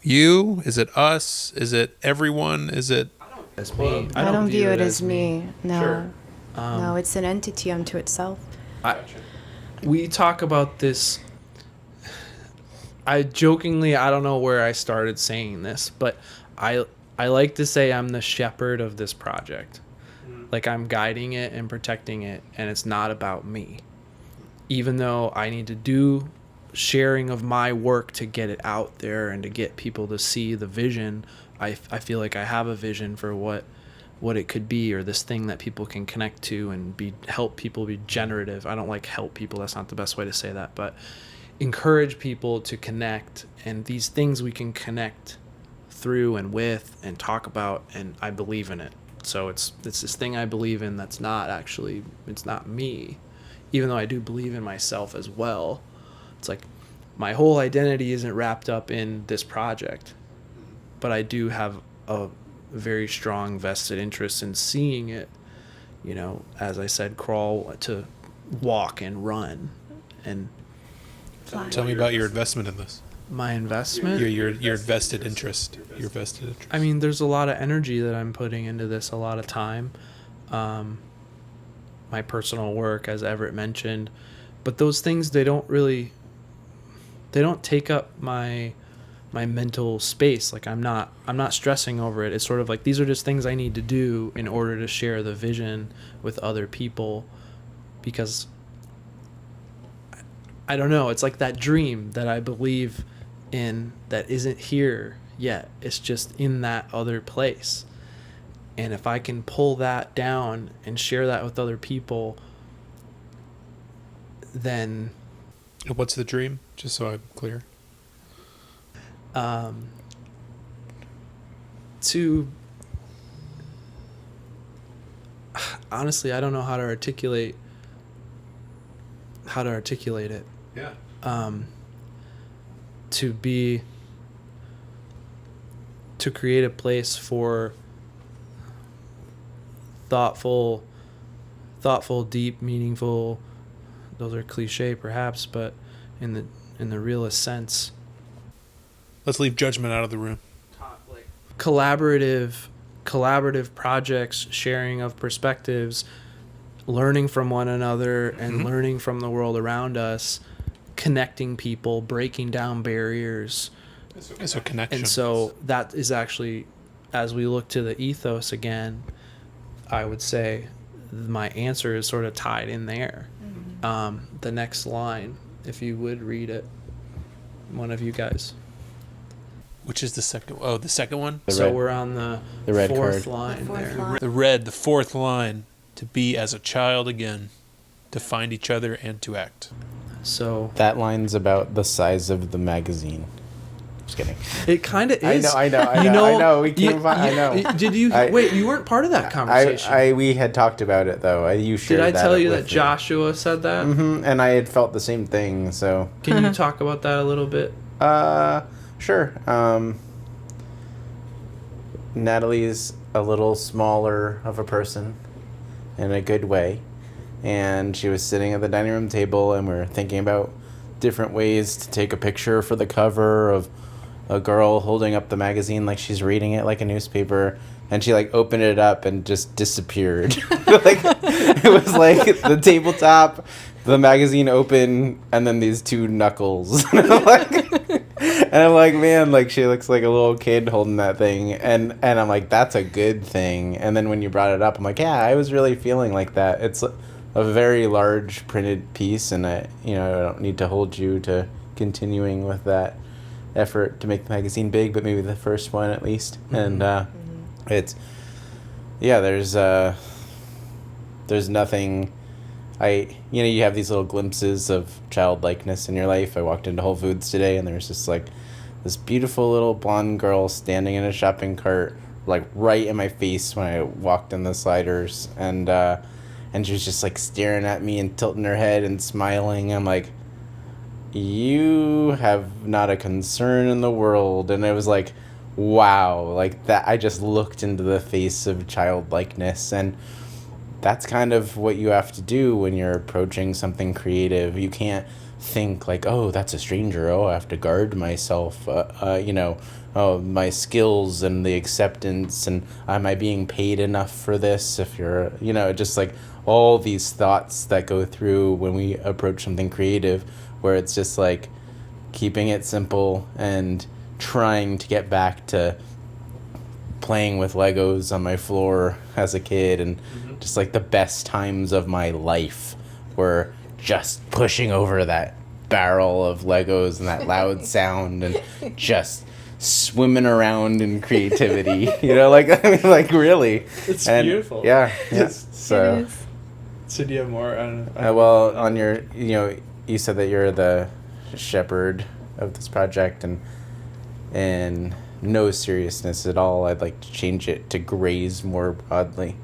S2: Is it us? Is it everyone? Is it?
S1: As me.
S3: I don't view it as me. No.
S1: Sure.
S3: No, it's an entity unto itself.
S1: We talk about this. I don't know where I started saying this, but I like to say I'm the shepherd of this project. Like, I'm guiding it and protecting it, and it's not about me. Even though I need to do sharing of my work to get it out there and to get people to see the vision, I feel like I have a vision for what it could be, or this thing that people can connect to and help people be generative. I don't like help people, that's not the best way to say that, but encourage people to connect, and these things we can connect through and with and talk about, and I believe in it. So it's this thing I believe in that's not actually, it's not me, even though I do believe in myself as well. It's like my whole identity isn't wrapped up in this project, but I do have a very strong vested interest in seeing it, as I said, crawl to walk and run. And
S2: Tell me about your investment in this.
S1: my investment,
S2: Your vested interest. Your vested interest.
S1: I mean, there's a lot of energy that I'm putting into this, a lot of time, my personal work, as Everett mentioned, but those things, they don't take up my mental space. Like, I'm not stressing over it. It's sort of like, these are just things I need to do in order to share the vision with other people, because I don't know, it's like that dream that I believe in that isn't here yet. It's just in that other place. And if I can pull that down and share that with other people, then...
S2: What's the dream? Just so I'm clear.
S1: Honestly, I don't know how to articulate it.
S2: Yeah.
S1: To create a place for thoughtful, deep, meaningful, those are cliche perhaps, but in the realest sense,
S2: Let's leave judgment out of the room.
S1: collaborative projects, sharing of perspectives, learning from one another and learning from the world around us, connecting people, breaking down barriers.
S2: So connection.
S1: And so that is actually, as we look to the ethos again, I would say my answer is sort of tied in there. The next line, if you would read it, one of you guys.
S2: Which is the second? Oh, the second one?
S1: We're on the
S4: red
S1: fourth
S4: card.
S1: line there.
S2: The fourth line. To be as a child again. To find each other and to act.
S1: So
S4: That line's about the size of the magazine. Just kidding.
S1: it kind of is.
S4: I know. We can't find. I know.
S1: Did you wait? You weren't part of that conversation.
S4: We had talked about it though. You shared.
S1: Did I tell you that
S4: with me.
S1: Joshua said that?
S4: And I had felt the same thing. So.
S1: Can you talk about that a little bit?
S4: Sure. Natalie's a little smaller of a person, in a good way, and she was sitting at the dining room table, and we were thinking about different ways to take a picture for the cover of a girl holding up the magazine like she's reading it like a newspaper, and she like opened it up and just disappeared. Like it was like the tabletop, the magazine open, and then these two knuckles. And I'm like, man, like she looks like a little kid holding that thing, and I'm like, that's a good thing. And then when you brought it up, I'm like, yeah, I was really feeling like that. It's a very large printed piece, and I don't need to hold you to continuing with that effort to make the magazine big, but maybe the first one at least. And it's there's nothing. You have these little glimpses of childlikeness in your life. I walked into Whole Foods today, and there's just like this beautiful little blonde girl standing in a shopping cart, like right in my face when I walked in the sliders, and she was just like staring at me and tilting her head and smiling. I'm like, you have not a concern in the world. And it was like, wow, like that. I just looked into the face of childlikeness, and that's kind of what you have to do when you're approaching something creative. You can't think like, oh, that's a stranger. Oh, I have to guard myself. Oh, my skills and the acceptance, and am I being paid enough for this? If you're, just like all these thoughts that go through when we approach something creative, where it's just like keeping it simple and trying to get back to playing with Legos on my floor as a kid, and just like the best times of my life were just pushing over that barrel of Legos and that loud sound and just swimming around in creativity. Really.
S1: It's
S4: and,
S1: beautiful.
S4: Yeah.
S3: So. It is.
S1: So do you have more? I don't know.
S4: Well, on your, you said that you're the shepherd of this project, and no seriousness at all, I'd like to change it to graze more broadly.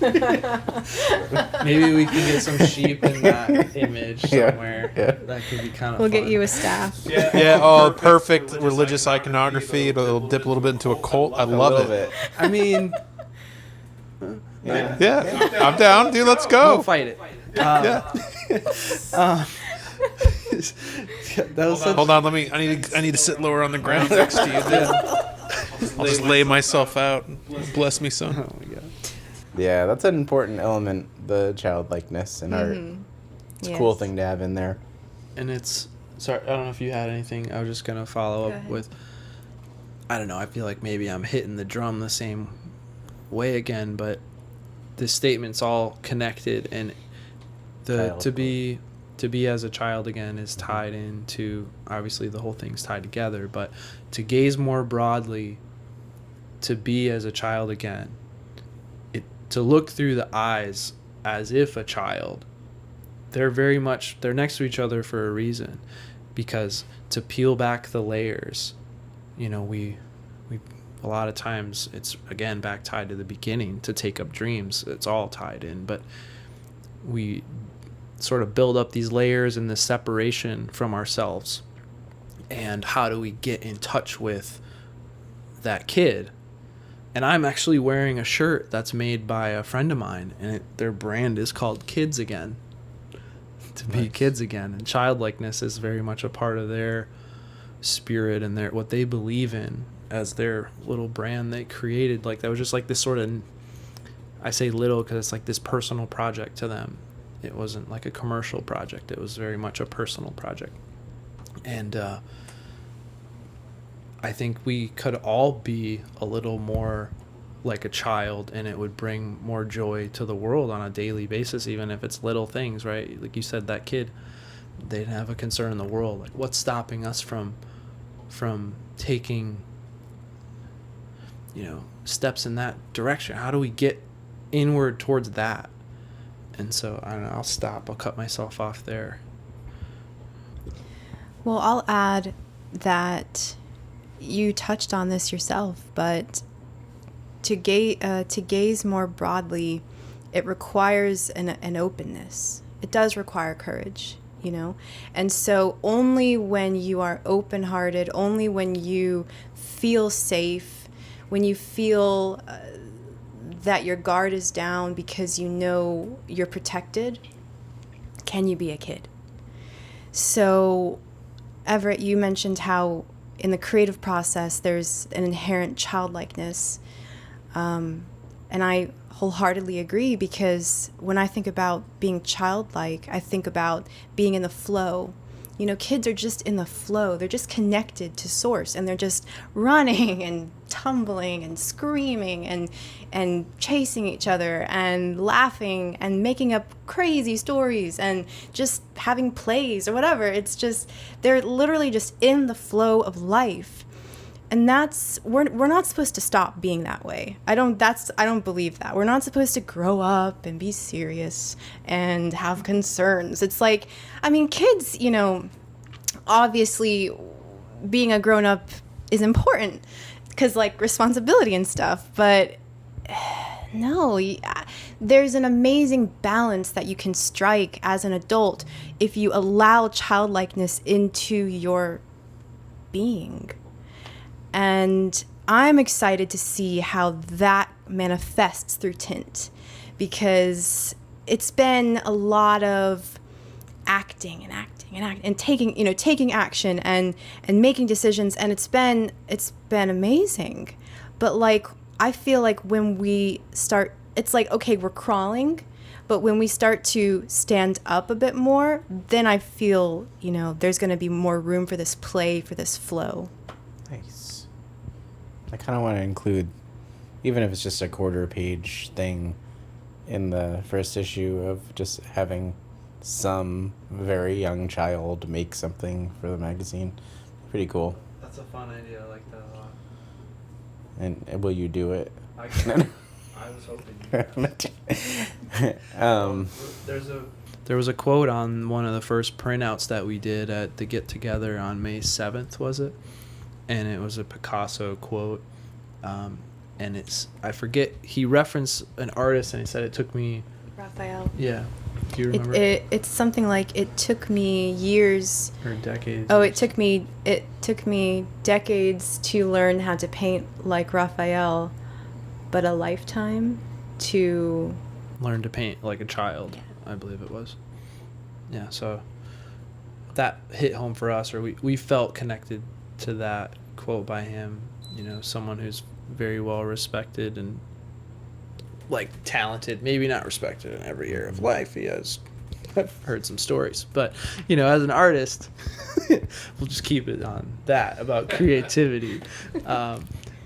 S1: Maybe we can get some sheep in that image somewhere.
S4: Yeah.
S1: That could be kind of
S3: We'll
S1: fun.
S3: get you a staff.
S2: Yeah, perfect religious iconography. It'll dip a little bit into a cult. I love it.
S1: I mean,
S2: Yeah, I'm down, dude. Let's go.
S1: we'll fight it.
S2: Yeah.
S1: That was such,
S2: Hold on. I need to sit lower on the ground next to you. Dude. I'll just lay myself out. Bless me, son.
S1: oh my god.
S4: Yeah, that's an important element, the childlikeness in art. It's a cool
S3: Yes.
S4: thing to have in there.
S1: And it's sorry, I don't know if you had anything. I was just gonna follow
S3: Go
S1: up
S3: ahead.
S1: with. I don't know. I feel like maybe I'm hitting the drum the same way again, but the statement's all connected, and the to be as a child again is tied into, obviously the whole thing's tied together, but to gaze more broadly, to be as a child again, to look through the eyes as if a child. They're next to each other for a reason, because to peel back the layers, we a lot of times it's again back tied to the beginning, to take up dreams. It's all tied in, but we sort of build up these layers and this separation from ourselves. And how do we get in touch with that kid? And I'm actually wearing a shirt that's made by a friend of mine, and their brand is called Kids Again. To be kids again. And childlikeness is very much a part of their spirit and what they believe in as their little brand they created. Like, that was just like this sort of, I say little because it's like this personal project to them. It wasn't like a commercial project. It was very much a personal project. And I think we could all be a little more like a child, and it would bring more joy to the world on a daily basis, even if it's little things, right? Like you said, that kid, they didn't have a concern in the world. Like, what's stopping us from taking, steps in that direction? How do we get inward towards that? And so, I don't know, I'll stop. I'll cut myself off there.
S3: Well, I'll add that you touched on this yourself, but to gaze more broadly, it requires an openness. It does require courage, And so only when you are open-hearted, only when you feel safe, when you feel that your guard is down because you're protected, can you be a kid. So, Everett, you mentioned how in the creative process there's an inherent childlikeness. And I wholeheartedly agree, because when I think about being childlike, I think about being in the flow. Kids are just in the flow. They're just connected to source, and they're just running and tumbling and screaming and chasing each other and laughing and making up crazy stories and just having plays or whatever. It's just, they're literally just in the flow of life. And we're not supposed to stop being that way. I don't believe that. We're not supposed to grow up and be serious and have concerns. It's like, kids, obviously being a grown up is important because like responsibility and stuff, but no, there's an amazing balance that you can strike as an adult if you allow childlikeness into your being. And I'm excited to see how that manifests through Tint, because it's been a lot of acting and taking action and making decisions, and it's been amazing. But like, I feel like when we start, it's like, okay, we're crawling, but when we start to stand up a bit more, then I feel, there's going to be more room for this play, for this flow.
S4: Nice. I kind of want to include, even if it's just a quarter-page thing, in the first issue of just having some very young child make something for the magazine. Pretty cool.
S1: That's a fun idea. I like that a lot.
S4: And will you do it?
S1: I can. I was hoping you There was a quote on one of the first printouts that we did at the get together on May 7th, was it? And it was a Picasso quote. And I forget, he referenced an artist and he said it took me...
S3: Raphael.
S1: Yeah. Do you remember?
S3: It's something like, it took me years...
S1: Or decades.
S3: Oh, it took me decades to learn how to paint like Raphael, but a lifetime to...
S1: Learn to paint like a child, I believe it was. Yeah, so that hit home for us, or we felt connected to that quote by him. Someone who's very well respected and like talented, maybe not respected in every area of life. He has, I've heard some stories, but as an artist, we'll just keep it on that about creativity.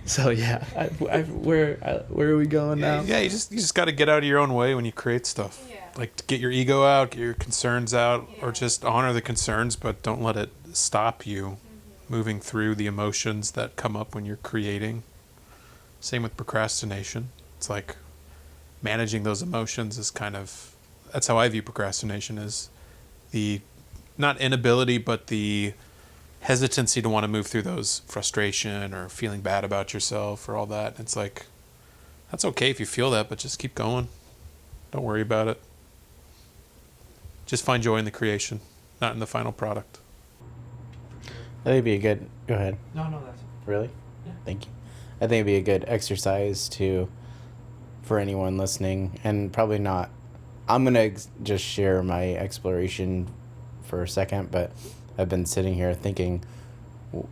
S1: So yeah, where are we going now?
S2: Yeah, you just got to get out of your own way when you create stuff. Yeah. Like, to get your ego out, get your concerns out, or just honor the concerns, but don't let it stop you moving through the emotions that come up when you're creating. Same with procrastination. It's like managing those emotions is that's how I view procrastination, is the not inability, but the hesitancy to want to move through those frustration or feeling bad about yourself or all that. It's like, that's okay if you feel that, but just keep going. Don't worry about it. Just find joy in the creation, not in the final product.
S4: I think it'd be a good... Go ahead.
S1: No, that's...
S4: Really?
S1: Yeah.
S4: Thank you. I think it'd be a good exercise for anyone listening, and probably not... I'm going to just share my exploration for a second, but I've been sitting here thinking,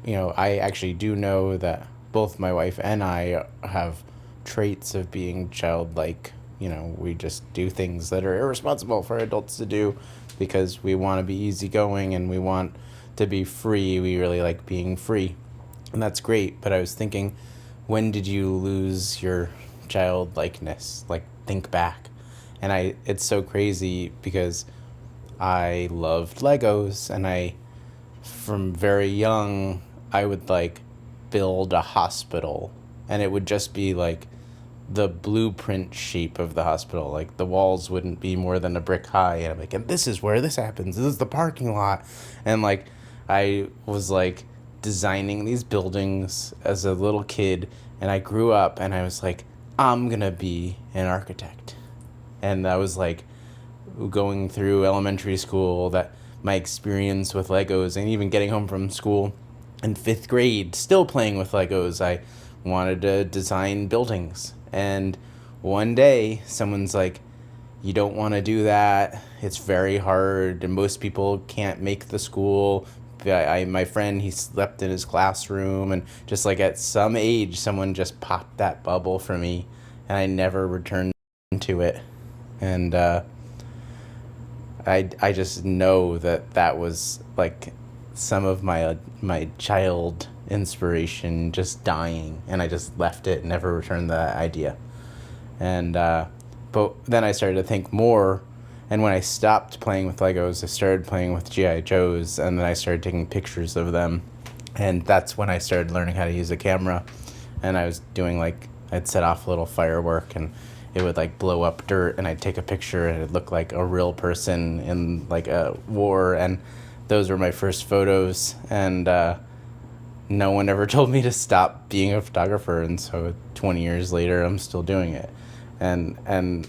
S4: I actually do know that both my wife and I have traits of being childlike. We just do things that are irresponsible for adults to do because we want to be easygoing and we want to be free. We really like being free, and that's great. But I was thinking, when did you lose your childlikeness? Like, think back. And it's so crazy because I loved Legos, and from very young, I would like build a hospital, and it would just be like the blueprint shape of the hospital. Like, the walls wouldn't be more than a brick high, and I'm like, and this is where this happens. This is the parking lot. And like, I was like designing these buildings as a little kid, and I grew up and I was like, I'm gonna be an architect. And I was like going through elementary school, that my experience with Legos, and even getting home from school in 5th grade, still playing with Legos. I wanted to design buildings. And one day someone's like, you don't want to do that. It's very hard, and most people can't make the school. My friend, he slept in his classroom, and just like at some age, someone just popped that bubble for me, and I never returned to it. And I just know that was like some of my child inspiration just dying, and I just left it and never returned to that idea. And but then I started to think more, and when I stopped playing with Legos, I started playing with G.I. Joes, and then I started taking pictures of them, and that's when I started learning how to use a camera. And I was doing I'd set off a little firework, and it would like blow up dirt, and I'd take a picture, and it'd look like a real person in like a war. And those were my first photos, and no one ever told me to stop being a photographer, and so 20 years later I'm still doing it. And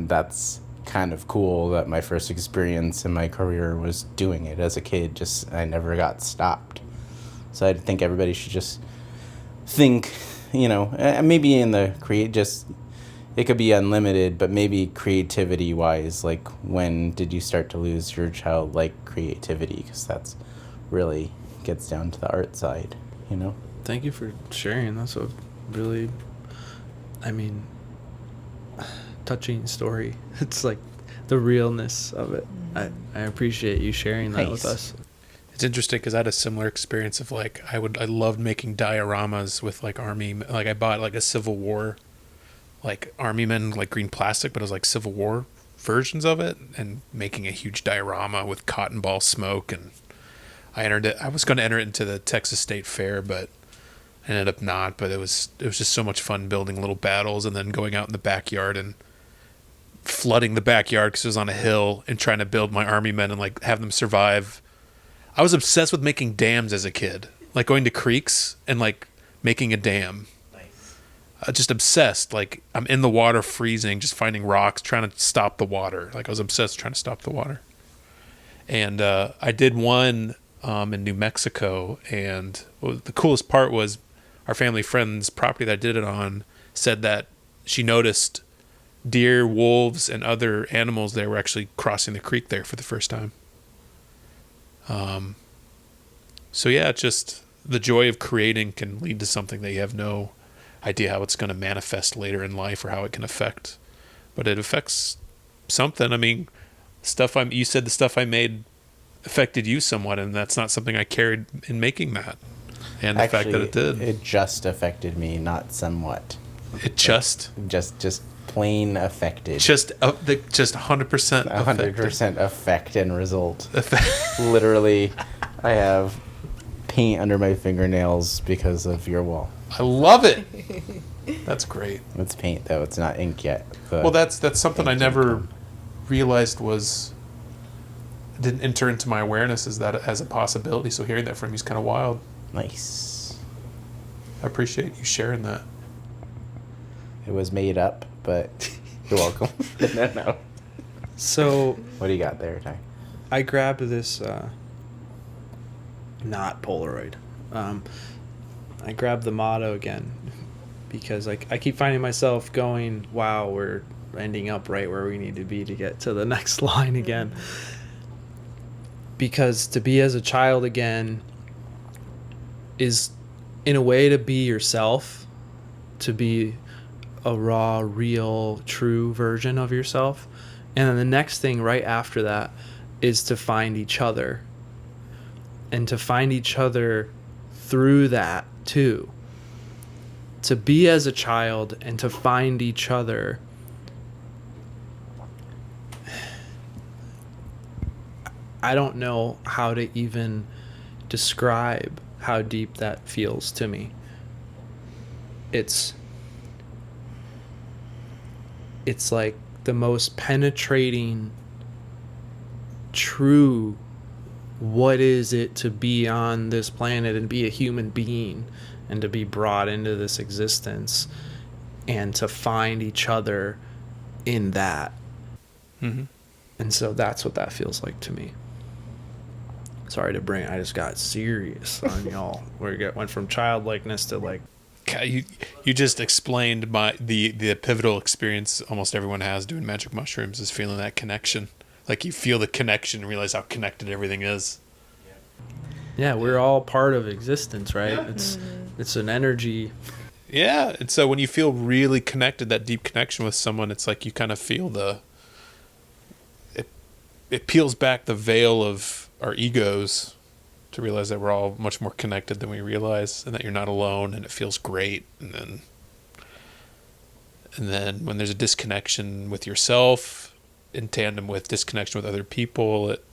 S4: that's kind of cool that my first experience in my career was doing it as a kid. Just, I never got stopped. So I think everybody should just think, maybe in the it could be unlimited, but maybe creativity wise, like when did you start to lose your childlike creativity? Because that's really gets down to the art side, you know?
S1: Thank you for sharing. That's a really, I mean, touching story. It's like the realness of it. I appreciate you sharing that with us.
S2: It's interesting because I had a similar experience of like I loved making dioramas with like army, like I bought like a Civil War, like army men, like green plastic, but it was like Civil War versions of it, and making a huge diorama with cotton ball smoke. And I was going to enter it into the Texas State Fair, but I ended up not. But it was just so much fun building little battles and then going out in the backyard and flooding the backyard because it was on a hill and trying to build my army men and like have them survive. I was obsessed with making dams as a kid, like going to creeks and like making a dam. Nice. Just obsessed. Like I'm in the water freezing, just finding rocks, trying to stop the water. Like I was obsessed trying to stop the water. And I did one in New Mexico, and the coolest part was our family friend's property that I did it on said that she noticed deer, wolves, and other animals there were actually crossing the creek there for the first time. So yeah, just the joy of creating can lead to something that you have no idea how it's going to manifest later in life or how it can affect, but it affects something. I mean, you said the stuff I made affected you somewhat, and that's not something I carried in making that. And the
S4: Actually,
S2: fact that it did.
S4: It just affected me, not somewhat.
S2: It just
S4: plain affected.
S2: Just 100%
S4: 100% effect and result. Literally, I have paint under my fingernails because of your wall.
S2: I love it. That's great.
S4: It's paint though; it's not ink yet.
S2: Well, that's something I never realized didn't enter into my awareness as a possibility. So hearing that from you is kind of wild.
S4: Nice.
S2: I appreciate you sharing that.
S4: It was made up, but you're welcome. No.
S1: So,
S4: what do you got there, Ty?
S1: I grabbed this, not Polaroid. I grabbed the motto again because I keep finding myself going, wow, we're ending up right where we need to be to get to the next line again. Because to be as a child again is, in a way, to be yourself, to be a raw, real, true version of yourself. And then the next thing right after that is to find each other. And to find each other through that too. To be as a child and to find each other. I don't know how to even describe how deep that feels to me. It's like the most penetrating, true, what is it to be on this planet and be a human being and to be brought into this existence and to find each other in that.
S2: Mm-hmm.
S1: And so that's what that feels like to me. Sorry to bring, I just got serious on y'all. Where it went from childlikeness to like.
S2: You just explained the pivotal experience almost everyone has doing magic mushrooms is feeling that connection. Like you feel the connection and realize how connected everything is.
S1: Yeah, we're all part of existence, right? Yeah. It's an energy.
S2: Yeah, and so when you feel really connected, that deep connection with someone, it's like you kind of feel it peels back the veil of our egos to realize that we're all much more connected than we realize and that you're not alone, and it feels great. And then when there's a disconnection with yourself in tandem with disconnection with other people, it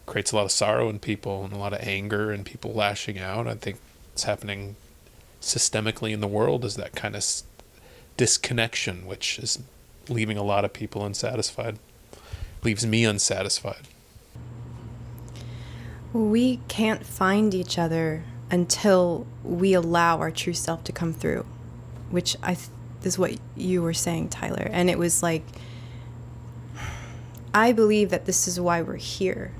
S2: creates a lot of sorrow in people and a lot of anger and people lashing out. I think it's happening systemically in the world, is that kind of disconnection, which is leaving a lot of people unsatisfied. Leaves me unsatisfied.
S3: We can't find each other until we allow our true self to come through, which is what you were saying, Tyler. And it was like, I believe that this is why we're here.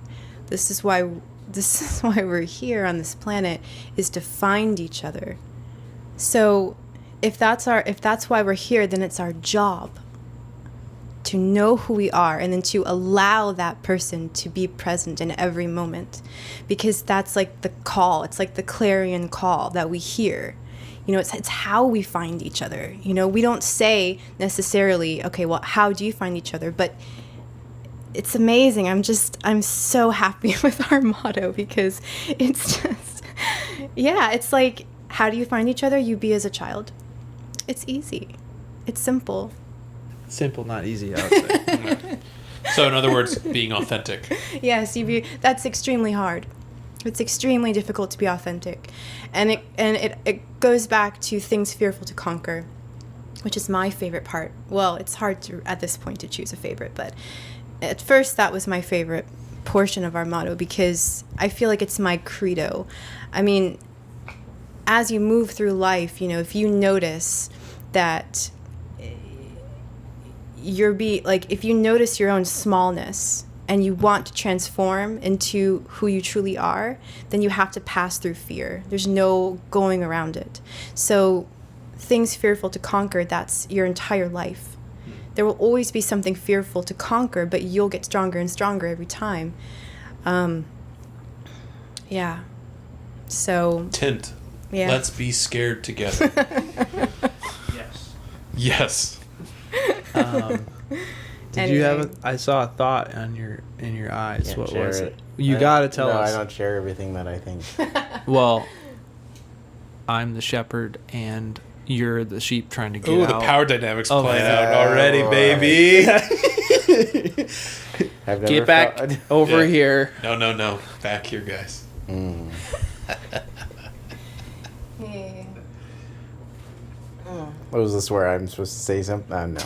S3: This is why we're here on this planet, is to find each other. So if that's why we're here, then it's our job to know who we are and then to allow that person to be present in every moment, because that's like the call. It's like the clarion call that we hear. You know, it's how we find each other. You know, we don't say necessarily, okay, well, how do you find each other? But it's amazing. I'm so happy with our motto, because it's just, yeah, it's like, how do you find each other? You be as a child. It's easy. It's simple.
S1: Simple, not easy, I would say.
S2: So in other words, being authentic.
S3: Yes, that's extremely hard. It's extremely difficult to be authentic. And it goes back to things fearful to conquer, which is my favorite part. Well, it's hard to, at this point, to choose a favorite, but at first that was my favorite portion of our motto, because I feel like it's my credo. I mean, as you move through life, you know, if you notice that if you notice your own smallness and you want to transform into who you truly are, then you have to pass through fear. There's no going around it. So things fearful to conquer, that's your entire life. There will always be something fearful to conquer, but you'll get stronger and stronger every time. Yeah. So.
S2: Tint.
S3: Yeah.
S2: Let's be scared together.
S1: Yes.
S2: Yes.
S1: Did you have I saw a thought in your eyes.
S4: Can't
S1: What
S4: share
S1: was
S4: it.
S1: it? You gotta tell us.
S4: No, I don't share everything that I think.
S1: Well, I'm the shepherd and you're the sheep trying to get
S2: Ooh,
S1: out.
S2: the power dynamics
S1: Oh,
S2: playing
S1: yeah.
S2: out already, baby.
S4: I've never
S1: Get back
S4: thought-
S1: over
S2: Yeah.
S1: here.
S2: No. Back here, guys.
S4: Mm. What was this where I'm supposed to say something?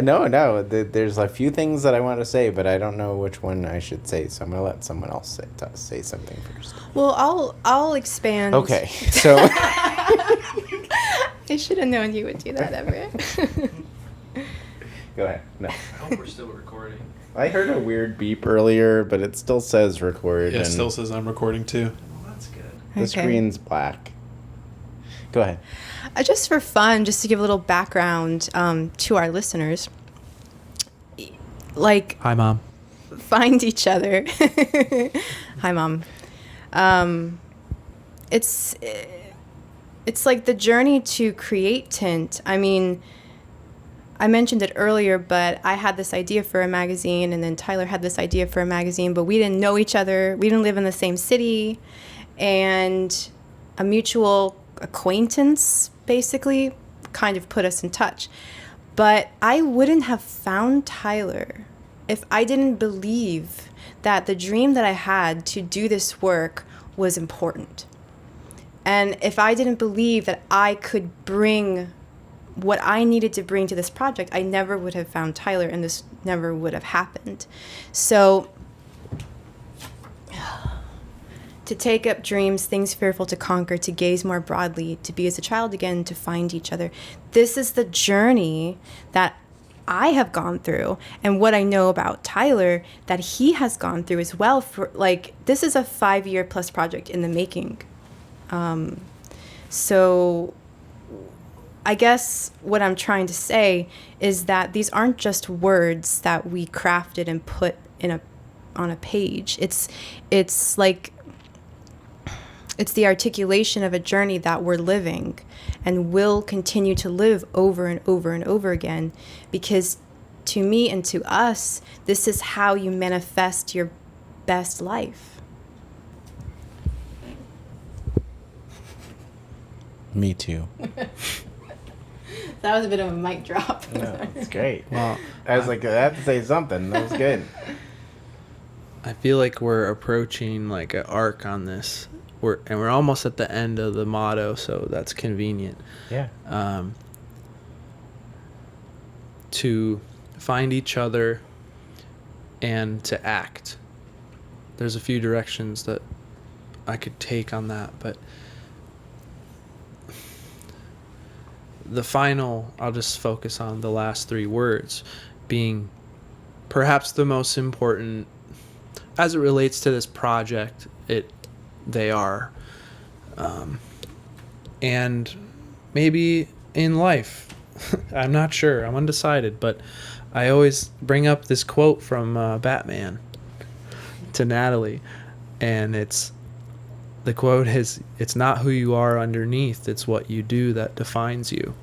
S4: No. No. There's a few things that I want to say, but I don't know which one I should say. So I'm gonna let someone else say something first.
S3: Well, I'll expand.
S4: Okay. So
S3: I should have known you would do that, Everett.
S4: go ahead. No.
S1: I hope we're still recording.
S4: I heard a weird beep earlier, but it still says record.
S2: Yeah, it
S4: and
S2: still says I'm recording too.
S1: Well, that's good.
S4: the
S3: Okay.
S4: screen's black. Go ahead.
S3: Just for fun, just to give a little background to our listeners, like,
S1: Hi, Mom.
S3: find each other. Hi, Mom. It's like the journey to create Tint. I mean, I mentioned it earlier, but I had this idea for a magazine, and then Tyler had this idea for a magazine, but we didn't know each other. We didn't live in the same city, and a mutual acquaintance basically kind of put us in touch. But I wouldn't have found Tyler if I didn't believe that the dream that I had to do this work was important. And if I didn't believe that I could bring what I needed to bring to this project, I never would have found Tyler, and this never would have happened. So to take up dreams, things fearful to conquer, to gaze more broadly, to be as a child again, to find each other. This is the journey that I have gone through, and what I know about Tyler that he has gone through as well. For like, this is a 5-year plus project in the making. So I guess what I'm trying to say is that these aren't just words that we crafted and put on a page. It's like, it's the articulation of a journey that we're living and will continue to live over and over and over again, because to me and to us, this is how you manifest your best life.
S4: Me too.
S3: That was a bit of a mic drop.
S4: No, it's great.
S1: Well,
S4: I was like, I have to say something. That was good.
S1: I feel like we're approaching like an arc on this. We're almost at the end of the motto, so that's convenient.
S4: Yeah.
S1: To find each other and to act. There's a few directions that I could take on that, but the final, I'll just focus on the last 3 words being perhaps the most important as it relates to this project. They are. And maybe in life. I'm not sure. I'm undecided, but I always bring up this quote from Batman to Natalie, and the quote is, "It's not who you are underneath, it's what you do that defines you."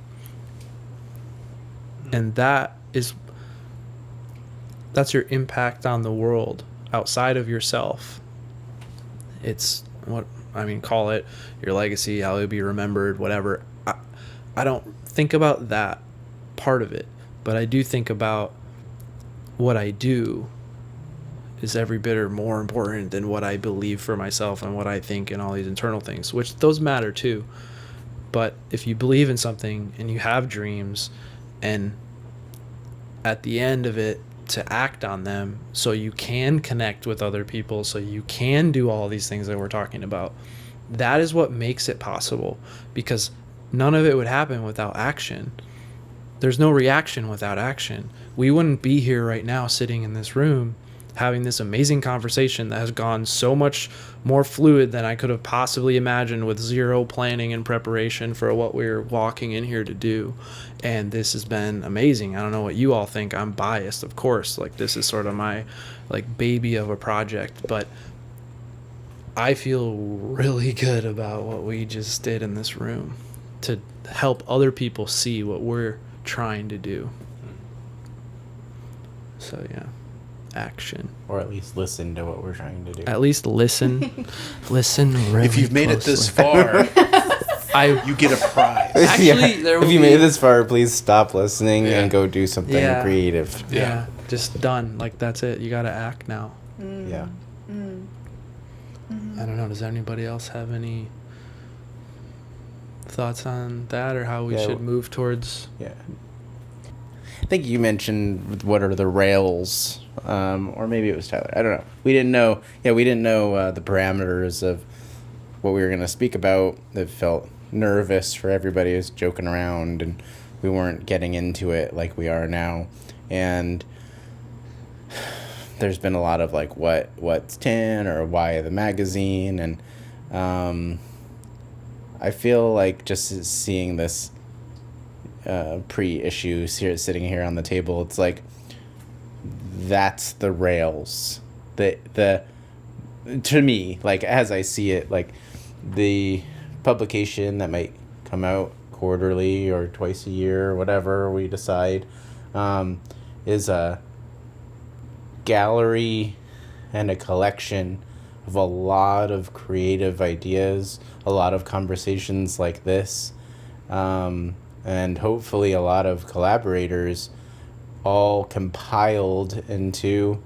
S1: And that's your impact on the world outside of yourself. It's call it your legacy, how you'll be remembered, whatever. I don't think about that part of it, but I do think about what I do is every bit or more important than what I believe for myself and what I think and all these internal things, which those matter too. But if you believe in something and you have dreams, and at the end of it, to act on them so you can connect with other people, so you can do all these things that we're talking about, that is what makes it possible, because none of it would happen without action. There's no reaction without action. We wouldn't be here right now sitting in this room having this amazing conversation that has gone so much more fluid than I could have possibly imagined, with zero planning and preparation for what we're walking in here to do. And this has been amazing. I don't know what you all think. I'm biased, of course. Like, this is sort of my baby of a project, but I feel really good about what we just did in this room to help other people see what we're trying to do. So yeah, action.
S4: Or at least listen to what we're trying to do.
S1: At least listen. Listen really
S2: If you've made
S1: closely.
S2: it this far, you get a prize.
S1: Actually, there will
S4: if you
S1: be-
S4: made it this far, please stop listening
S2: Yeah.
S4: and go do something
S1: Yeah.
S4: creative.
S1: Yeah, just done. Like, that's it. You got to act now.
S4: Yeah.
S1: I don't know. Does anybody else have any thoughts on that, or how we
S4: Yeah,
S1: should move towards?
S4: Yeah. I think you mentioned what are the rails, or maybe it was Tyler. I don't know. We didn't know. Yeah, we didn't know the parameters of what we were going to speak about. It felt nervous for everybody who was joking around, and we weren't getting into it like we are now. And there's been a lot of what's tint, or why the magazine, and I feel like just seeing this pre-issue sitting here on the table, it's like that's the rails. The to me, like, as I see it, like the publication that might come out quarterly or twice a year or whatever we decide, is a gallery and a collection of a lot of creative ideas, a lot of conversations like this, and hopefully a lot of collaborators, all compiled into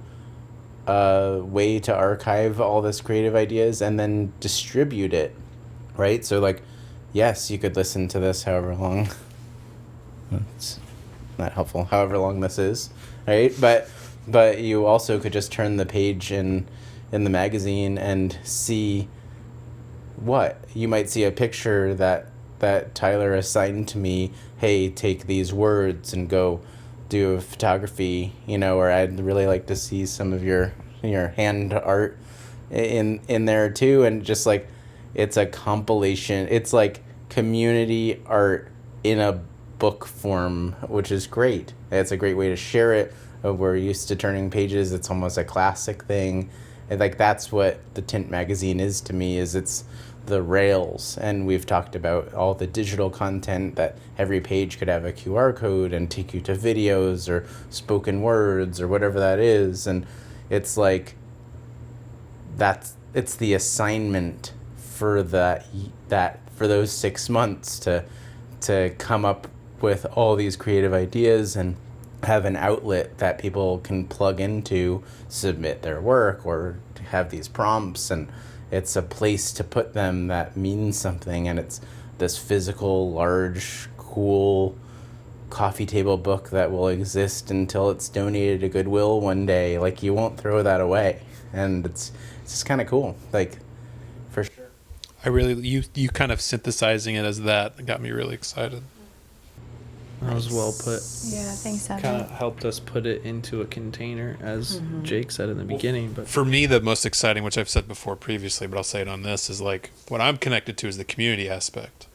S4: a way to archive all this creative ideas and then distribute it, right? So, like, yes, you could listen to this however long. It's not helpful. However long this is, right? But you also could just turn the page in the magazine and see what you might see a picture that Tyler assigned to me. Hey, take these words and go do a photography, or I'd really like to see some of your hand art in there too. And just like, it's a compilation. It's like community art in a book form, which is great. It's a great way to share it. We're used to turning pages. It's almost a classic thing. And like, that's what the Tint magazine is to me, is it's the rails. And we've talked about all the digital content, that every page could have a QR code and take you to videos or spoken words or whatever that is. And it's like, it's the assignment for for those 6 months to come up with all these creative ideas and have an outlet that people can plug into, submit their work, or have these prompts, and it's a place to put them that means something. And it's this physical, large, cool coffee table book that will exist until it's donated to Goodwill one day. Like, you won't throw that away, and it's just kind of cool, like, for sure.
S2: I really, you kind of synthesizing it as that got me really excited.
S1: That was well put.
S3: Yeah, thanks, Evan.
S1: Kind of helped us put it into a container, as Jake said in the beginning. But
S2: For me, the most exciting, which I've said before previously, but I'll say it on this, is like what I'm connected to is the community aspect.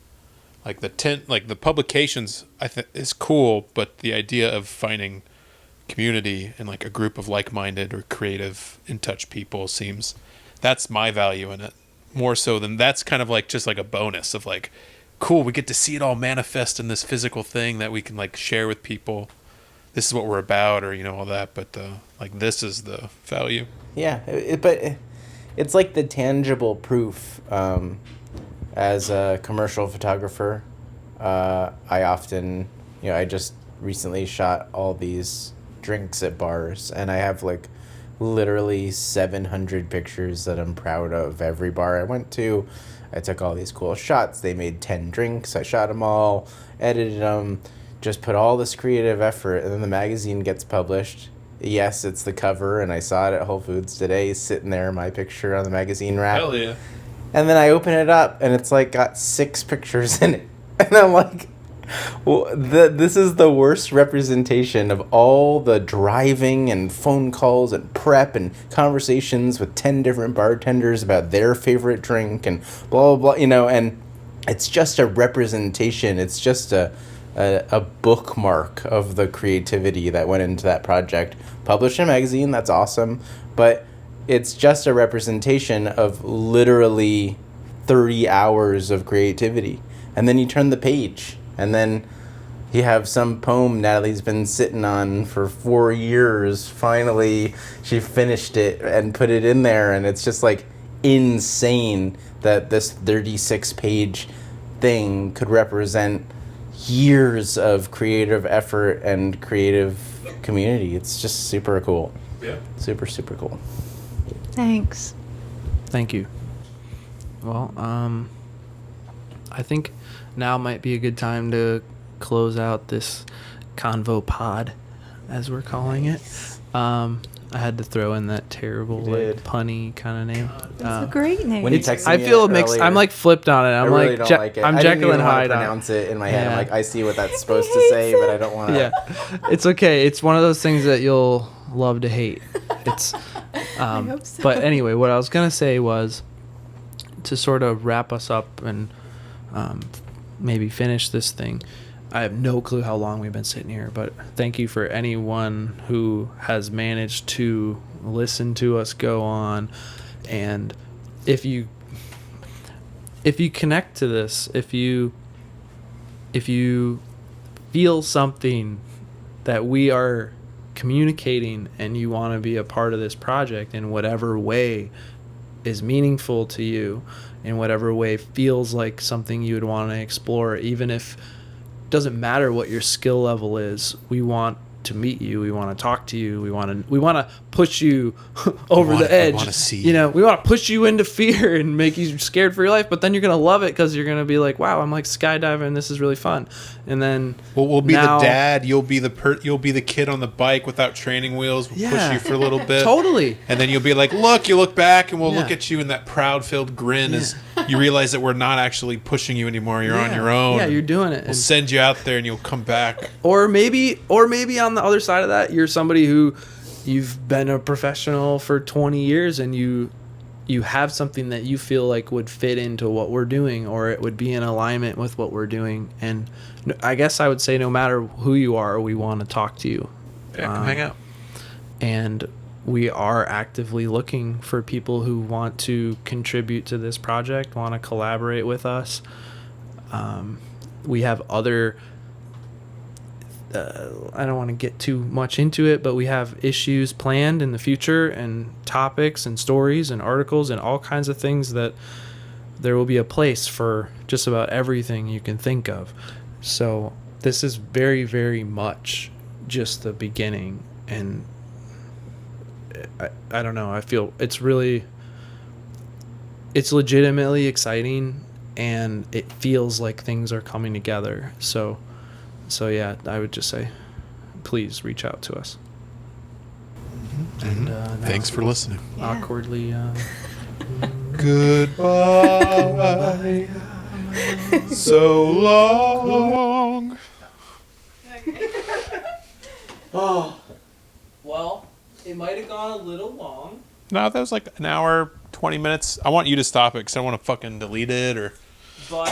S2: Like the tint, like the publications, I think is cool, but the idea of finding community and like a group of like-minded or creative, in touch people that's my value in it more so than that's kind of like just like a bonus of like, cool, we get to see it all manifest in this physical thing that we can like share with people. This is what we're about, or all that. But like this is the value.
S4: Yeah, but it's like the tangible proof. As a commercial photographer, I often, I just recently shot all these drinks at bars, and I have like literally 700 pictures that I'm proud of. Every bar I went to, I took all these cool shots. They made 10 drinks. I shot them all, edited them, just put all this creative effort, and then the magazine gets published. Yes, it's the cover, and I saw it at Whole Foods today, sitting there, my picture on the magazine rack.
S2: Hell yeah.
S4: And then I open it up, and it's like got 6 pictures in it. And I'm like, well, this is the worst representation of all the driving and phone calls and prep and conversations with 10 different bartenders about their favorite drink and blah, blah, blah, and it's just a representation. It's just a bookmark of the creativity that went into that project. Published in a magazine, that's awesome, but it's just a representation of literally 30 hours of creativity. And then you turn the page, and then you have some poem Natalie's been sitting on for 4 years. Finally, she finished it and put it in there, and it's just like insane that this 36-page thing could represent years of creative effort and creative community. It's just super cool.
S2: Yeah.
S4: Super, super cool.
S3: Thanks.
S1: Thank you. Well, I think now might be a good time to close out this ConvoPod, as we're calling it. I had to throw in that terrible, like, punny kind of name.
S3: That's a great name.
S4: When you texted
S1: I
S4: me
S1: feel
S4: it
S1: mixed.
S4: earlier,
S1: I'm like flipped on it. I'm
S4: I really
S1: like,
S4: don't like it.
S1: I'm
S4: I didn't
S1: Jekyll
S4: even
S1: and
S4: want
S1: Hyde
S4: to
S1: on it.
S4: pronounce it in my head.
S1: Yeah.
S4: I'm like, I see what that's supposed to say, but I don't want to.
S1: Yeah, it's okay. It's one of those things that you'll love to hate. It's,
S3: I hope so.
S1: But anyway, what I was gonna say was to sort of wrap us up and maybe finish this thing. I have no clue how long we've been sitting here, but thank you for anyone who has managed to listen to us go on. And if you connect to this, if you feel something that we are communicating and you want to be a part of this project in whatever way is meaningful to you, in whatever way feels like something you would want to explore, even if doesn't matter what your skill level is, we want to meet you, we want to talk to you, we want to push you over the edge.
S2: We want to see
S1: we want to push you into fear and make you scared for your life, but then you're going to love it because you're going to be like, wow, I'm like skydiving, this is really fun. And then
S2: we'll be the dad, you'll be the kid on the bike without training wheels. We'll push you for a little bit.
S1: Totally.
S2: And then you'll be like, look, you look back and we'll
S1: Yeah.
S2: look at you in that proud-filled grin as you realize that we're not actually pushing you anymore. You're on your own.
S1: Yeah, you're doing it.
S2: We'll send you out there and you'll come back.
S1: Or maybe on the other side of that, you're somebody who you've been a professional for 20 years and you have something that you feel like would fit into what we're doing, or it would be in alignment with what we're doing. And I guess I would say no matter who you are, we want to talk to you.
S2: Yeah, come hang out.
S1: And we are actively looking for people who want to contribute to this project, want to collaborate with us. We have other I don't want to get too much into it, but we have issues planned in the future and topics and stories and articles and all kinds of things that there will be a place for just about everything you can think of. So this is very, very much just the beginning. And I don't know. I feel it's legitimately exciting, and it feels like things are coming together. So yeah, I would just say, please reach out to us.
S2: Mm-hmm.
S1: And
S2: thanks for listening.
S1: Awkwardly.
S2: Goodbye. So long.
S1: Oh, well, it might have gone a little long.
S2: No, that was like an hour, 20 minutes. I want you to stop it because I don't want to fucking delete it or.
S1: But